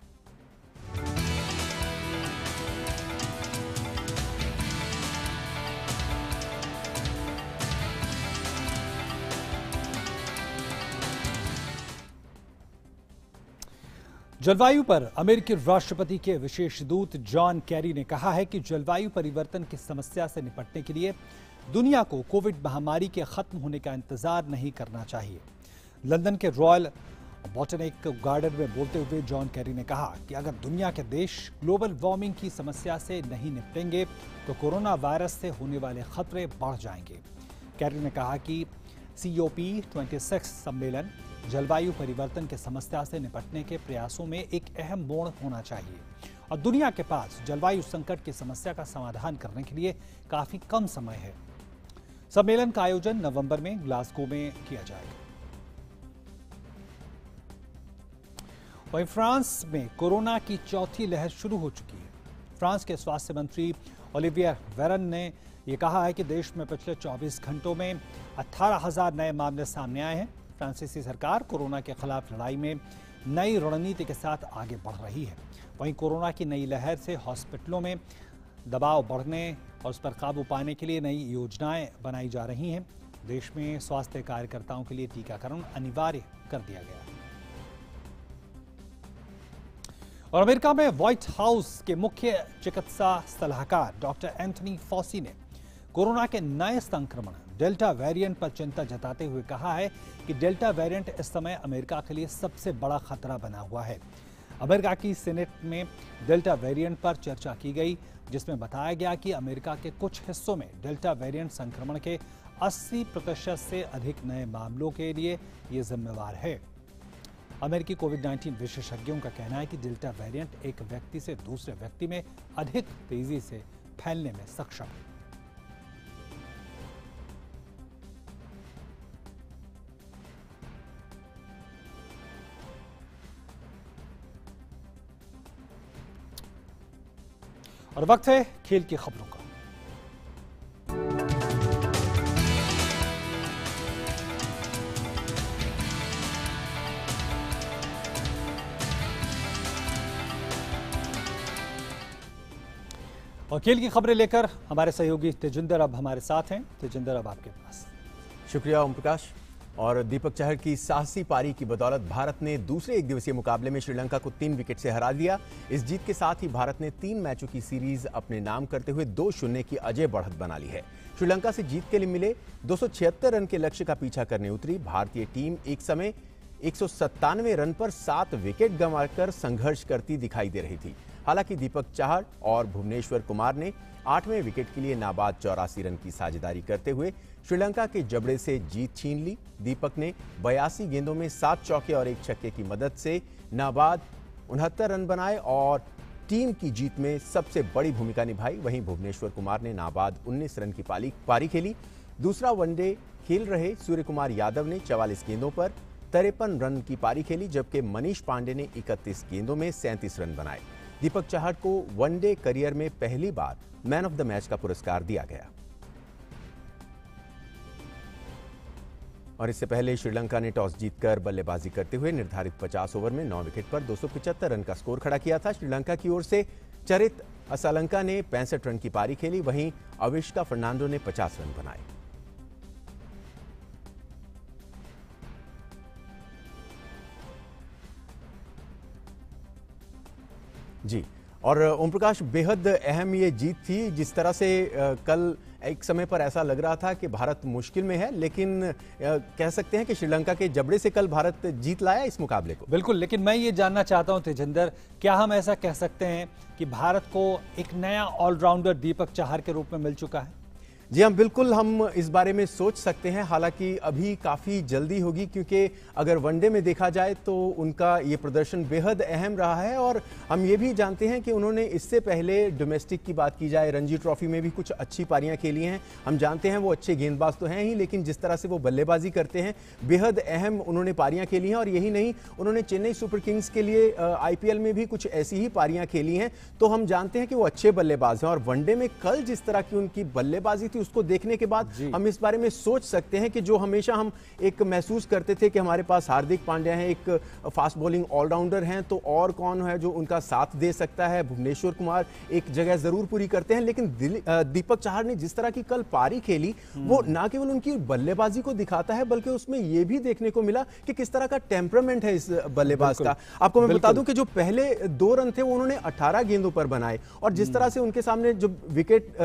जलवायु पर अमेरिकी राष्ट्रपति के विशेष दूत जॉन कैरी ने कहा है कि जलवायु परिवर्तन की समस्या से निपटने के लिए दुनिया को कोविड महामारी के खत्म होने का इंतजार नहीं करना चाहिए। लंदन के रॉयल बॉटनिक गार्डन में बोलते हुए जॉन कैरी ने कहा कि अगर दुनिया के देश ग्लोबल वार्मिंग की समस्या से नहीं निपटेंगे तो कोरोना वायरस से होने वाले खतरे बढ़ जाएंगे। कैरी ने कहा कि COP26 सम्मेलन जलवायु परिवर्तन की समस्या से निपटने के प्रयासों में एक अहम मोड़ होना चाहिए और दुनिया के पास जलवायु संकट की समस्या का समाधान करने के लिए काफी कम समय है। सम्मेलन का आयोजन नवंबर में ग्लासगो में किया जाएगा। वहीं फ्रांस में कोरोना की चौथी लहर शुरू हो चुकी है। फ्रांस के स्वास्थ्य मंत्री ओलिवियर वेरन ने यह कहा है कि देश में पिछले 24 घंटों में 18,000 नए मामले सामने आए हैं। फ्रांसीसी सरकार कोरोना के खिलाफ लड़ाई में नई रणनीति के साथ आगे बढ़ रही है। वहीं कोरोना की नई लहर से हॉस्पिटलों में दबाव बढ़ने और उस पर काबू पाने के लिए नई योजनाएं बनाई जा रही हैं। देश में स्वास्थ्य कार्यकर्ताओं के लिए टीकाकरण अनिवार्य कर दिया गया है। और अमेरिका में व्हाइट हाउस के मुख्य चिकित्सा सलाहकार डॉक्टर एंथनी फॉसी ने कोरोना के नए संक्रमण डेल्टा वेरिएंट पर चिंता जताते हुए कहा है कि डेल्टा वेरिएंट इस समय अमेरिका के लिए सबसे बड़ा खतरा बना हुआ है। अमेरिका की सीनेट में डेल्टा वेरिएंट पर चर्चा की गई, जिसमें बताया गया कि अमेरिका के कुछ हिस्सों में डेल्टा वेरिएंट संक्रमण के 80% से अधिक नए मामलों के लिए ये जिम्मेवार है। अमेरिकी कोविड-19 विशेषज्ञों का कहना है कि डेल्टा वेरिएंट एक व्यक्ति से दूसरे व्यक्ति में अधिक तेजी से फैलने में सक्षम है। और वक्त है खेल की खबरों का। और खेल की खबरें लेकर हमारे सहयोगी तेजिंदर अब हमारे साथ हैं। तेजिंदर, अब आपके पास। शुक्रिया ओम प्रकाश। और दीपक चहर की साहसी पारी की बदौलत भारत ने दूसरे एक दिवसीय मुकाबले में श्रीलंका को 3 विकेट से हरा दिया। इस जीत के साथ ही भारत ने 3 मैचों की सीरीज अपने नाम करते हुए 2-0 की अजय बढ़त बना ली है। श्रीलंका से जीत के लिए मिले 276 रन के लक्ष्य का पीछा करने उतरी भारतीय टीम एक समय 197 रन पर 7 विकेट गंवाकर संघर्ष करती दिखाई दे रही थी। हालांकि दीपक चहर और भुवनेश्वर कुमार ने 8वें विकेट के लिए नाबाद 84 रन की साझेदारी करते हुए श्रीलंका के जबड़े से जीत छीन ली। दीपक ने 82 गेंदों में 7 चौके और 1 छक्के की मदद से नाबाद 69 रन बनाए और टीम की जीत में सबसे बड़ी भूमिका निभाई। वहीं भुवनेश्वर कुमार ने नाबाद 19 रन की पारी खेली। दूसरा वनडे खेल रहे सूर्य कुमार यादव ने 44 गेंदों पर 53 रन की पारी खेली, जबकि मनीष पांडे ने 31 गेंदों में 37 रन बनाए। दीपक चाहर को वनडे करियर में पहली बार मैन ऑफ द मैच का पुरस्कार दिया गया। और इससे पहले श्रीलंका ने टॉस जीतकर बल्लेबाजी करते हुए निर्धारित 50 ओवर में 9 विकेट पर 275 रन का स्कोर खड़ा किया था। श्रीलंका की ओर से चरित असलंका ने 65 रन की पारी खेली, वहीं अविष्का फर्नांडो ने 50 रन बनाए। जी, और ओम प्रकाश, बेहद अहम ये जीत थी। जिस तरह से कल एक समय पर ऐसा लग रहा था कि भारत मुश्किल में है, लेकिन कह सकते हैं कि श्रीलंका के जबड़े से कल भारत जीत लाया इस मुकाबले को। बिल्कुल, लेकिन मैं ये जानना चाहता हूं तेजिंदर, क्या हम ऐसा कह सकते हैं कि भारत को एक नया ऑलराउंडर दीपक चाहर के रूप में मिल चुका है? जी हाँ, बिल्कुल हम इस बारे में सोच सकते हैं। हालांकि अभी काफ़ी जल्दी होगी, क्योंकि अगर वनडे में देखा जाए तो उनका ये प्रदर्शन बेहद अहम रहा है। और हम ये भी जानते हैं कि उन्होंने इससे पहले डोमेस्टिक की बात की जाए, रणजी ट्रॉफी में भी कुछ अच्छी पारियां खेली हैं। हम जानते हैं वो अच्छे गेंदबाज तो हैं ही, लेकिन जिस तरह से वो बल्लेबाजी करते हैं, बेहद अहम उन्होंने पारियां खेली हैं। और यही नहीं, उन्होंने चेन्नई सुपर किंग्स के लिए IPL में भी कुछ ऐसी ही पारियां खेली हैं। तो हम जानते हैं कि वो अच्छे बल्लेबाज हैं। और वनडे में कल जिस तरह की उनकी बल्लेबाजी थी, उसको देखने के बाद हम इस बारे में सोच सकते हैं कि जो हमेशा हम एक महसूस करते थे कि हमारे पास हार्दिक पांड्या हैं, एक फास्ट बॉलिंग ऑलराउंडर हैं, तो और कौन है जो उनका साथ दे सकता है। भुवनेश्वर कुमार एक जगह जरूर पूरी करते हैं, लेकिन दीपक चाहर ने जिस तरह की कल पारी खेली, वो ना केवल उनकी बल्लेबाजी को दिखाता है, बल्कि उसमें यह भी देखने को मिला कि किस तरह का टेम्परामेंट है इस बल्लेबाज का। आपको मैं बता दूं कि जो पहले 2 रन थे वो उन्होंने 18 गेंदों पर बनाए। और जिस तरह से उनके सामने जो विकेट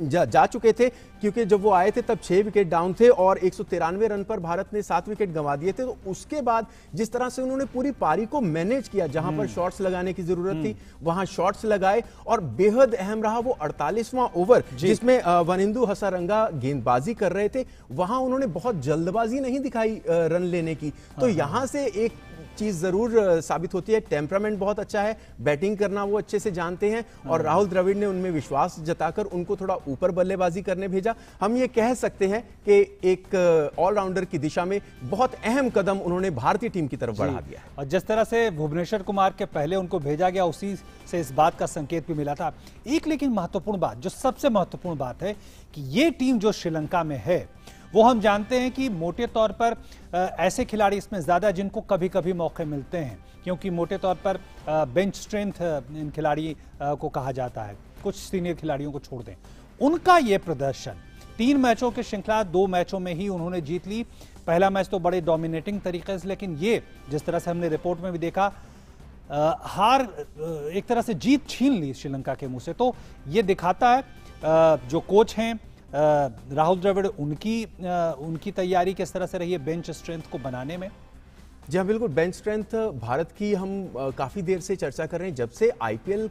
जा चुके थे, क्योंकि जब वो आए थे तब 6 विकेट डाउन थे और 193 रन पर भारत ने 7 विकेट गंवा दिए थे। तो उसके बाद जिस तरह से उन्होंने पूरी पारी को मैनेज किया, जहां पर शॉट्स लगाने की जरूरत थी वहां शॉट्स लगाए। और बेहद अहम रहा वो 48वां ओवर, जिसमें वनिंदु हसारंगा गेंदबाजी कर रहे थे। वहां उन्होंने बहुत जल्दबाजी नहीं दिखाई रन लेने की। तो यहां से एक चीज जरूर साबित होती है, टेम्परामेंट बहुत अच्छा है, बैटिंग करना वो अच्छे से जानते हैं। और राहुल द्रविड़ ने उनमें विश्वास जताकर उनको थोड़ा ऊपर बल्लेबाजी करने भेजा। हम ये कह सकते हैं कि एक ऑलराउंडर की दिशा में बहुत अहम कदम उन्होंने भारतीय टीम की तरफ बढ़ा दिया है। और जिस तरह से भुवनेश्वर कुमार के पहले उनको भेजा गया, उसी से इस बात का संकेत भी मिला था। एक लेकिन महत्वपूर्ण बात, जो सबसे महत्वपूर्ण बात है कि ये टीम जो श्रीलंका में है, वो हम जानते हैं कि मोटे तौर पर ऐसे खिलाड़ी इसमें ज़्यादा जिनको कभी कभी मौके मिलते हैं, क्योंकि मोटे तौर पर बेंच स्ट्रेंथ इन खिलाड़ी को कहा जाता है, कुछ सीनियर खिलाड़ियों को छोड़ दें। उनका ये प्रदर्शन 3 मैचों की श्रृंखला 2 मैचों में ही उन्होंने जीत ली। पहला मैच तो बड़े डोमिनेटिंग तरीके से, लेकिन ये जिस तरह से हमने रिपोर्ट में भी देखा, हार एक तरह से जीत छीन ली श्रीलंका के मुंह से। तो ये दिखाता है जो कोच हैं राहुल द्रविड़, उनकी तैयारी किस तरह से रही है बेंच स्ट्रेंथ को बनाने में। जी हाँ, बिल्कुल। बेंच स्ट्रेंथ भारत की हम काफ़ी देर से चर्चा कर रहे हैं। जब से IPL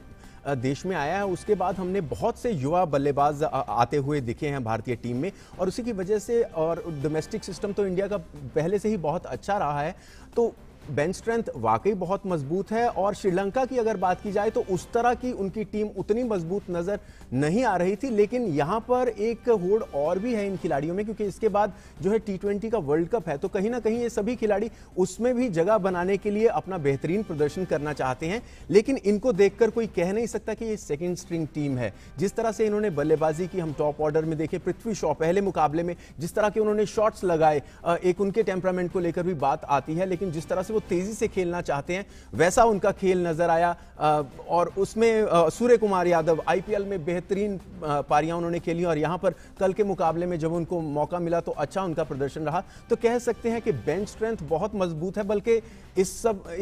देश में आया है, उसके बाद हमने बहुत से युवा बल्लेबाज आते हुए दिखे हैं भारतीय टीम में। और उसी की वजह से, और डोमेस्टिक सिस्टम तो इंडिया का पहले से ही बहुत अच्छा रहा है, तो बेंच स्ट्रेंथ वाकई बहुत मजबूत है। और श्रीलंका की अगर बात की जाए तो उस तरह की उनकी टीम उतनी मजबूत नजर नहीं आ रही थी। लेकिन यहां पर एक होड़ और भी है इन खिलाड़ियों में, क्योंकि इसके बाद जो है T20 का वर्ल्ड कप है, तो कहीं ना कहीं ये सभी खिलाड़ी उसमें भी जगह बनाने के लिए अपना बेहतरीन प्रदर्शन करना चाहते हैं। लेकिन इनको देखकर कोई कह नहीं सकता कि ये सेकेंड स्ट्रिंग टीम है। जिस तरह से इन्होंने बल्लेबाजी की, हम टॉप ऑर्डर में देखें, पृथ्वी शॉ पहले मुकाबले में जिस तरह के उन्होंने शॉट्स लगाए, एक उनके टेम्परामेंट को लेकर भी बात आती है। लेकिन जिस तरह से वो तेजी से खेलना चाहते हैं, वैसा उनका खेल नजर आया। और उसमें सूर्य कुमार यादव IPL में बेहतरीन पारियां उन्होंने खेली। और यहां पर कल के मुकाबले में जब उनको मौका मिला तो अच्छा उनका प्रदर्शन रहा। तो कह सकते हैं कि बेंच स्ट्रेंथ बहुत मजबूत है। बल्कि इस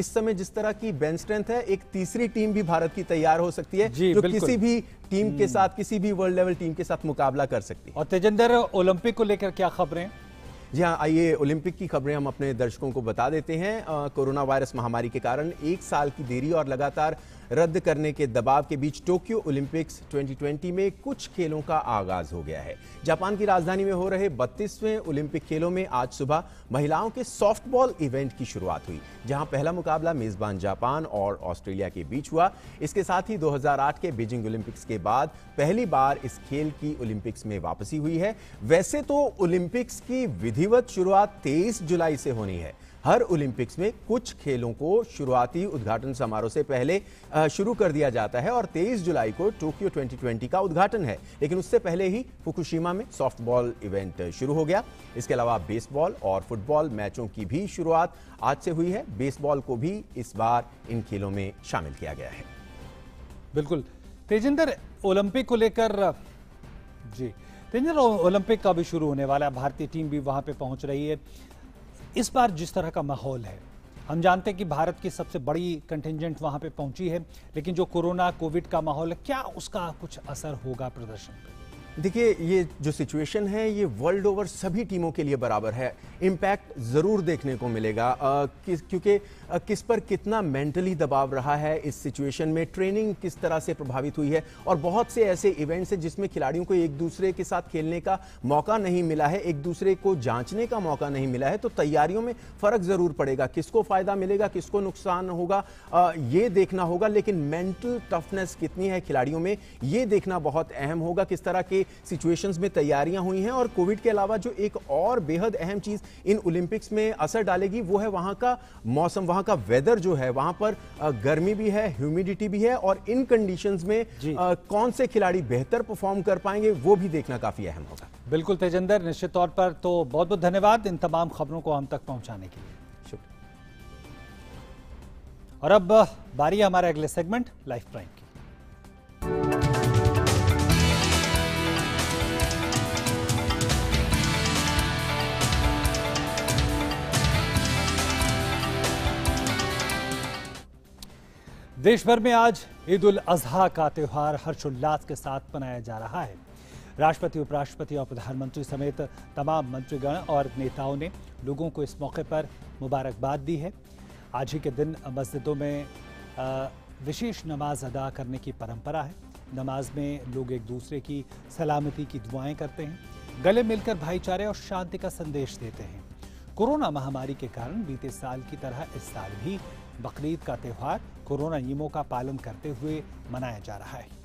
समय जिस तरह की बेंच स्ट्रेंथ है, एक तीसरी टीम भी भारत की तैयार हो सकती है, जो किसी भी टीम के साथ, किसी भी वर्ल्ड लेवल टीम के साथ मुकाबला कर सकती है। और तेजिंदर, ओलंपिक को लेकर क्या खबरें? जी हाँ, आइए ओलंपिक की खबरें हम अपने दर्शकों को बता देते हैं। कोरोना वायरस महामारी के कारण 1 साल की देरी और लगातार रद्द करने के दबाव के बीच टोक्यो ओलंपिक्स 2020 में कुछ खेलों का आगाज हो गया है। जापान की राजधानी में हो रहे 32वें ओलंपिक खेलों में आज सुबह महिलाओं के सॉफ्टबॉल इवेंट की शुरुआत हुई, जहां पहला मुकाबला मेजबान जापान और ऑस्ट्रेलिया के बीच हुआ। इसके साथ ही 2008 के बीजिंग ओलंपिक्स के बाद पहली बार इस खेल की ओलंपिक्स में वापसी हुई है। वैसे तो ओलंपिक्स की विधिवत शुरुआत 23 जुलाई से होनी है। हर ओलंपिक्स में कुछ खेलों को शुरुआती उद्घाटन समारोह से पहले शुरू कर दिया जाता है और 23 जुलाई को टोक्यो 2020 का उद्घाटन है, लेकिन उससे पहले ही फुकुशिमा में सॉफ्टबॉल इवेंट शुरू हो गया। इसके अलावा बेसबॉल और फुटबॉल मैचों की भी शुरुआत आज से हुई है। बेसबॉल को भी इस बार इन खेलों में शामिल किया गया है। बिल्कुल तेजिंदर, ओलंपिक को लेकर जी तेजिंदर, ओलंपिक का भी शुरू होने वाला है, भारतीय टीम भी वहां पे पहुंच रही है। इस बार जिस तरह का माहौल है, हम जानते हैं कि भारत की सबसे बड़ी कंटिंजेंट वहां पे पहुंची है, लेकिन जो कोविड का माहौल है, क्या उसका कुछ असर होगा प्रदर्शन पे? देखिए, ये जो सिचुएशन है ये वर्ल्ड ओवर सभी टीमों के लिए बराबर है। इम्पैक्ट जरूर देखने को मिलेगा क्योंकि किस पर कितना मेंटली दबाव रहा है इस सिचुएशन में, ट्रेनिंग किस तरह से प्रभावित हुई है और बहुत से ऐसे इवेंट्स हैं जिसमें खिलाड़ियों को एक दूसरे के साथ खेलने का मौका नहीं मिला है, एक दूसरे को जांचने का मौका नहीं मिला है। तो तैयारियों में फर्क जरूर पड़ेगा, किसको फायदा मिलेगा, किसको नुकसान होगा, ये देखना होगा। लेकिन मेंटल टफनेस कितनी है खिलाड़ियों में, ये देखना बहुत अहम होगा। किस तरह के सिचुएशंस में तैयारियां हुई हैं। और कोविड के अलावा जो एक और बेहद अहम चीज इन ओलंपिक्स में असर डालेगी वो है वहां का मौसम, वहां का वेदर जो है। वहां पर गर्मी भी है, ह्यूमिडिटी भी है और इन कंडीशंस में कौन से खिलाड़ी बेहतर परफॉर्म कर पाएंगे वो भी देखना काफी अहम होगा। बिल्कुल तेजिंदर, निश्चित तौर पर तो बहुत बहुत धन्यवाद इन तमाम खबरों को हम तक पहुंचाने के लिए। शुक्रिया। और अब बारी है हमारे अगले सेगमेंट लाइफ प्राइम की। देश भर में आज ईद उल अजहा का त्यौहार हर्षोल्लास के साथ मनाया जा रहा है। राष्ट्रपति, उपराष्ट्रपति और प्रधानमंत्री समेत तमाम मंत्रीगण और नेताओं ने लोगों को इस मौके पर मुबारकबाद दी है। आज ही के दिन मस्जिदों में विशेष नमाज अदा करने की परंपरा है। नमाज में लोग एक दूसरे की सलामती की दुआएं करते हैं, गले मिलकर भाईचारे और शांति का संदेश देते हैं। कोरोना महामारी के कारण बीते साल की तरह इस साल भी बकरीद का त्यौहार कोरोना नियमों का पालन करते हुए मनाया जा रहा है।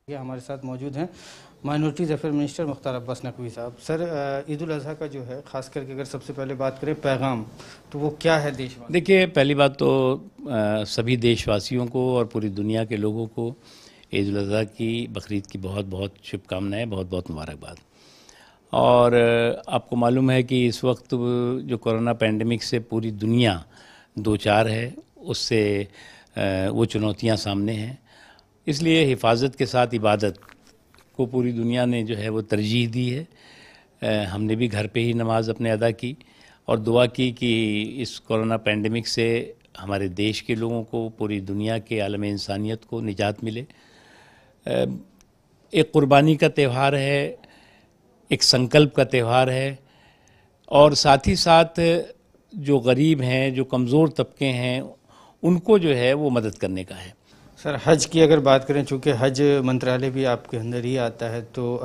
हमारे साथ मौजूद हैं minorities affair minister Mukhtar Abbas Naqvi साहब। सर, ईद उल अज़हा का जो है ख़ास करके अगर सबसे पहले बात करें पैगाम, तो वो क्या है देशवासी? देखिए, पहली बात तो सभी देशवासियों को और पूरी दुनिया के लोगों को ईद उल अज़हा की, बकरीद की बहुत बहुत शुभकामनाएं, बहुत बहुत मुबारकबाद। और आपको मालूम है कि इस वक्त जो कोरोना पैंडमिक से पूरी दुनिया दो चार है, उससे वो चुनौतियाँ सामने हैं। इसलिए हिफाजत के साथ इबादत को पूरी दुनिया ने जो है वो तरजीह दी है। हमने भी घर पे ही नमाज अपने अदा की और दुआ की कि इस कोरोना पैंडमिक से हमारे देश के लोगों को, पूरी दुनिया के आलम इंसानियत को निजात मिले। एक कुर्बानी का त्यौहार है, एक संकल्प का त्यौहार है और साथ ही साथ जो गरीब हैं, जो कमज़ोर तबके हैं, उनको जो है वो मदद करने का है। सर, हज की अगर बात करें, चूँकि हज मंत्रालय भी आपके अंदर ही आता है, तो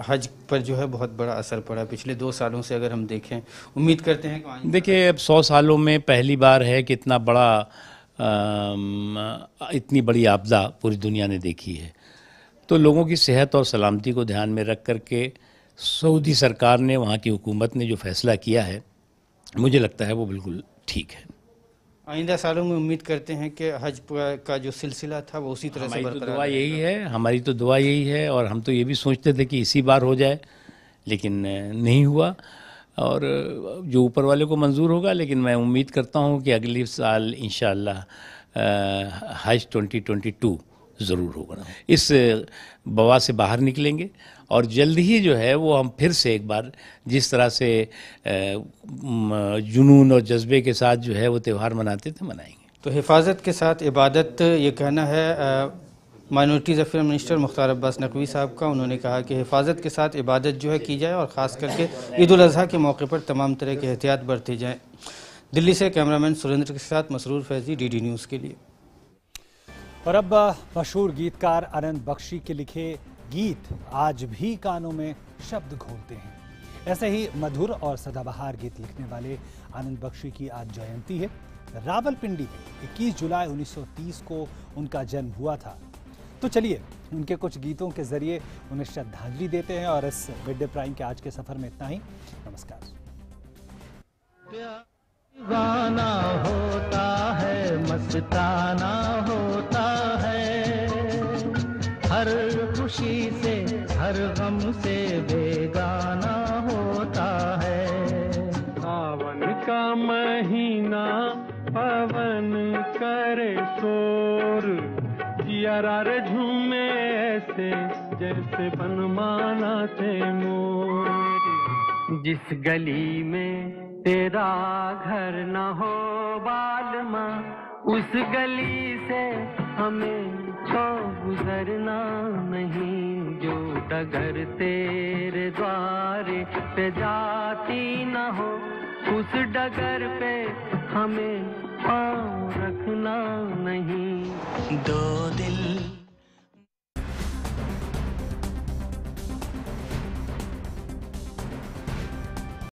हज पर जो है बहुत बड़ा असर पड़ा पिछले 2 सालों से अगर हम देखें। उम्मीद करते हैं कि देखिए, अब 100 सालों में पहली बार है कि इतना बड़ा इतनी बड़ी आपदा पूरी दुनिया ने देखी है। तो लोगों की सेहत और सलामती को ध्यान में रख कर के सऊदी सरकार ने, वहाँ की हुकूमत ने जो फैसला किया है, मुझे लगता है वो बिल्कुल ठीक है। आइंदा सालों में उम्मीद करते हैं कि हज का जो सिलसिला था वो उसी तरह से हमारी तो बरकरार दुआ रहेगा। यही है, हमारी तो दुआ यही है, और हम तो ये भी सोचते थे कि इसी बार हो जाए, लेकिन नहीं हुआ। और जो ऊपर वाले को मंजूर होगा, लेकिन मैं उम्मीद करता हूँ कि अगले साल इंशाअल्लाह हज 2022 ज़रूर होगा। इस बवा से बाहर निकलेंगे और जल्द ही जो है वो हम फिर से एक बार जिस तरह से जुनून और जज्बे के साथ जो है वो त्यौहार मनाते थे, मनाएंगे। तो हिफाजत के साथ इबादत, ये कहना है minorities affair minister Mukhtar Abbas Naqvi साहब का। उन्होंने कहा कि हिफाजत के साथ इबादत जो है की जाए और ख़ास करके ईद उल अज़हा के मौके पर तमाम तरह के एहतियात बरती जाएँ। दिल्ली से कैमरामैन सुरेंद्र के साथ मसरूर फैज़ी, DD न्यूज़ के लिए। और अब मशहूर गीतकार आनंद बख्शी के लिखे गीत आज भी कानों में शब्द घोलते हैं। ऐसे ही मधुर और सदाबहार गीत लिखने वाले आनंद बख्शी की आज जयंती है। रावलपिंडी में 21 जुलाई 1930 को उनका जन्म हुआ था। तो चलिए उनके कुछ गीतों के जरिए उन्हें श्रद्धांजलि देते हैं। और इस मिड डे प्राइम के आज के सफर में इतना ही। नमस्कार। दीवाना होता है, मस्ताना होता है, हर खुशी से हर गम से बेगाना होता है। सावन का महीना पवन करे शोर, जियारा रे झूमे ऐसे जैसे बनमाना थे मोर। जिस गली में तेरा घर न हो बालमा, उस गली से हमें तो गुजरना नहीं। जो डगर तेरे द्वारे पे जाती न हो, उस डगर पे हमें पाँव रखना नहीं। दो दिल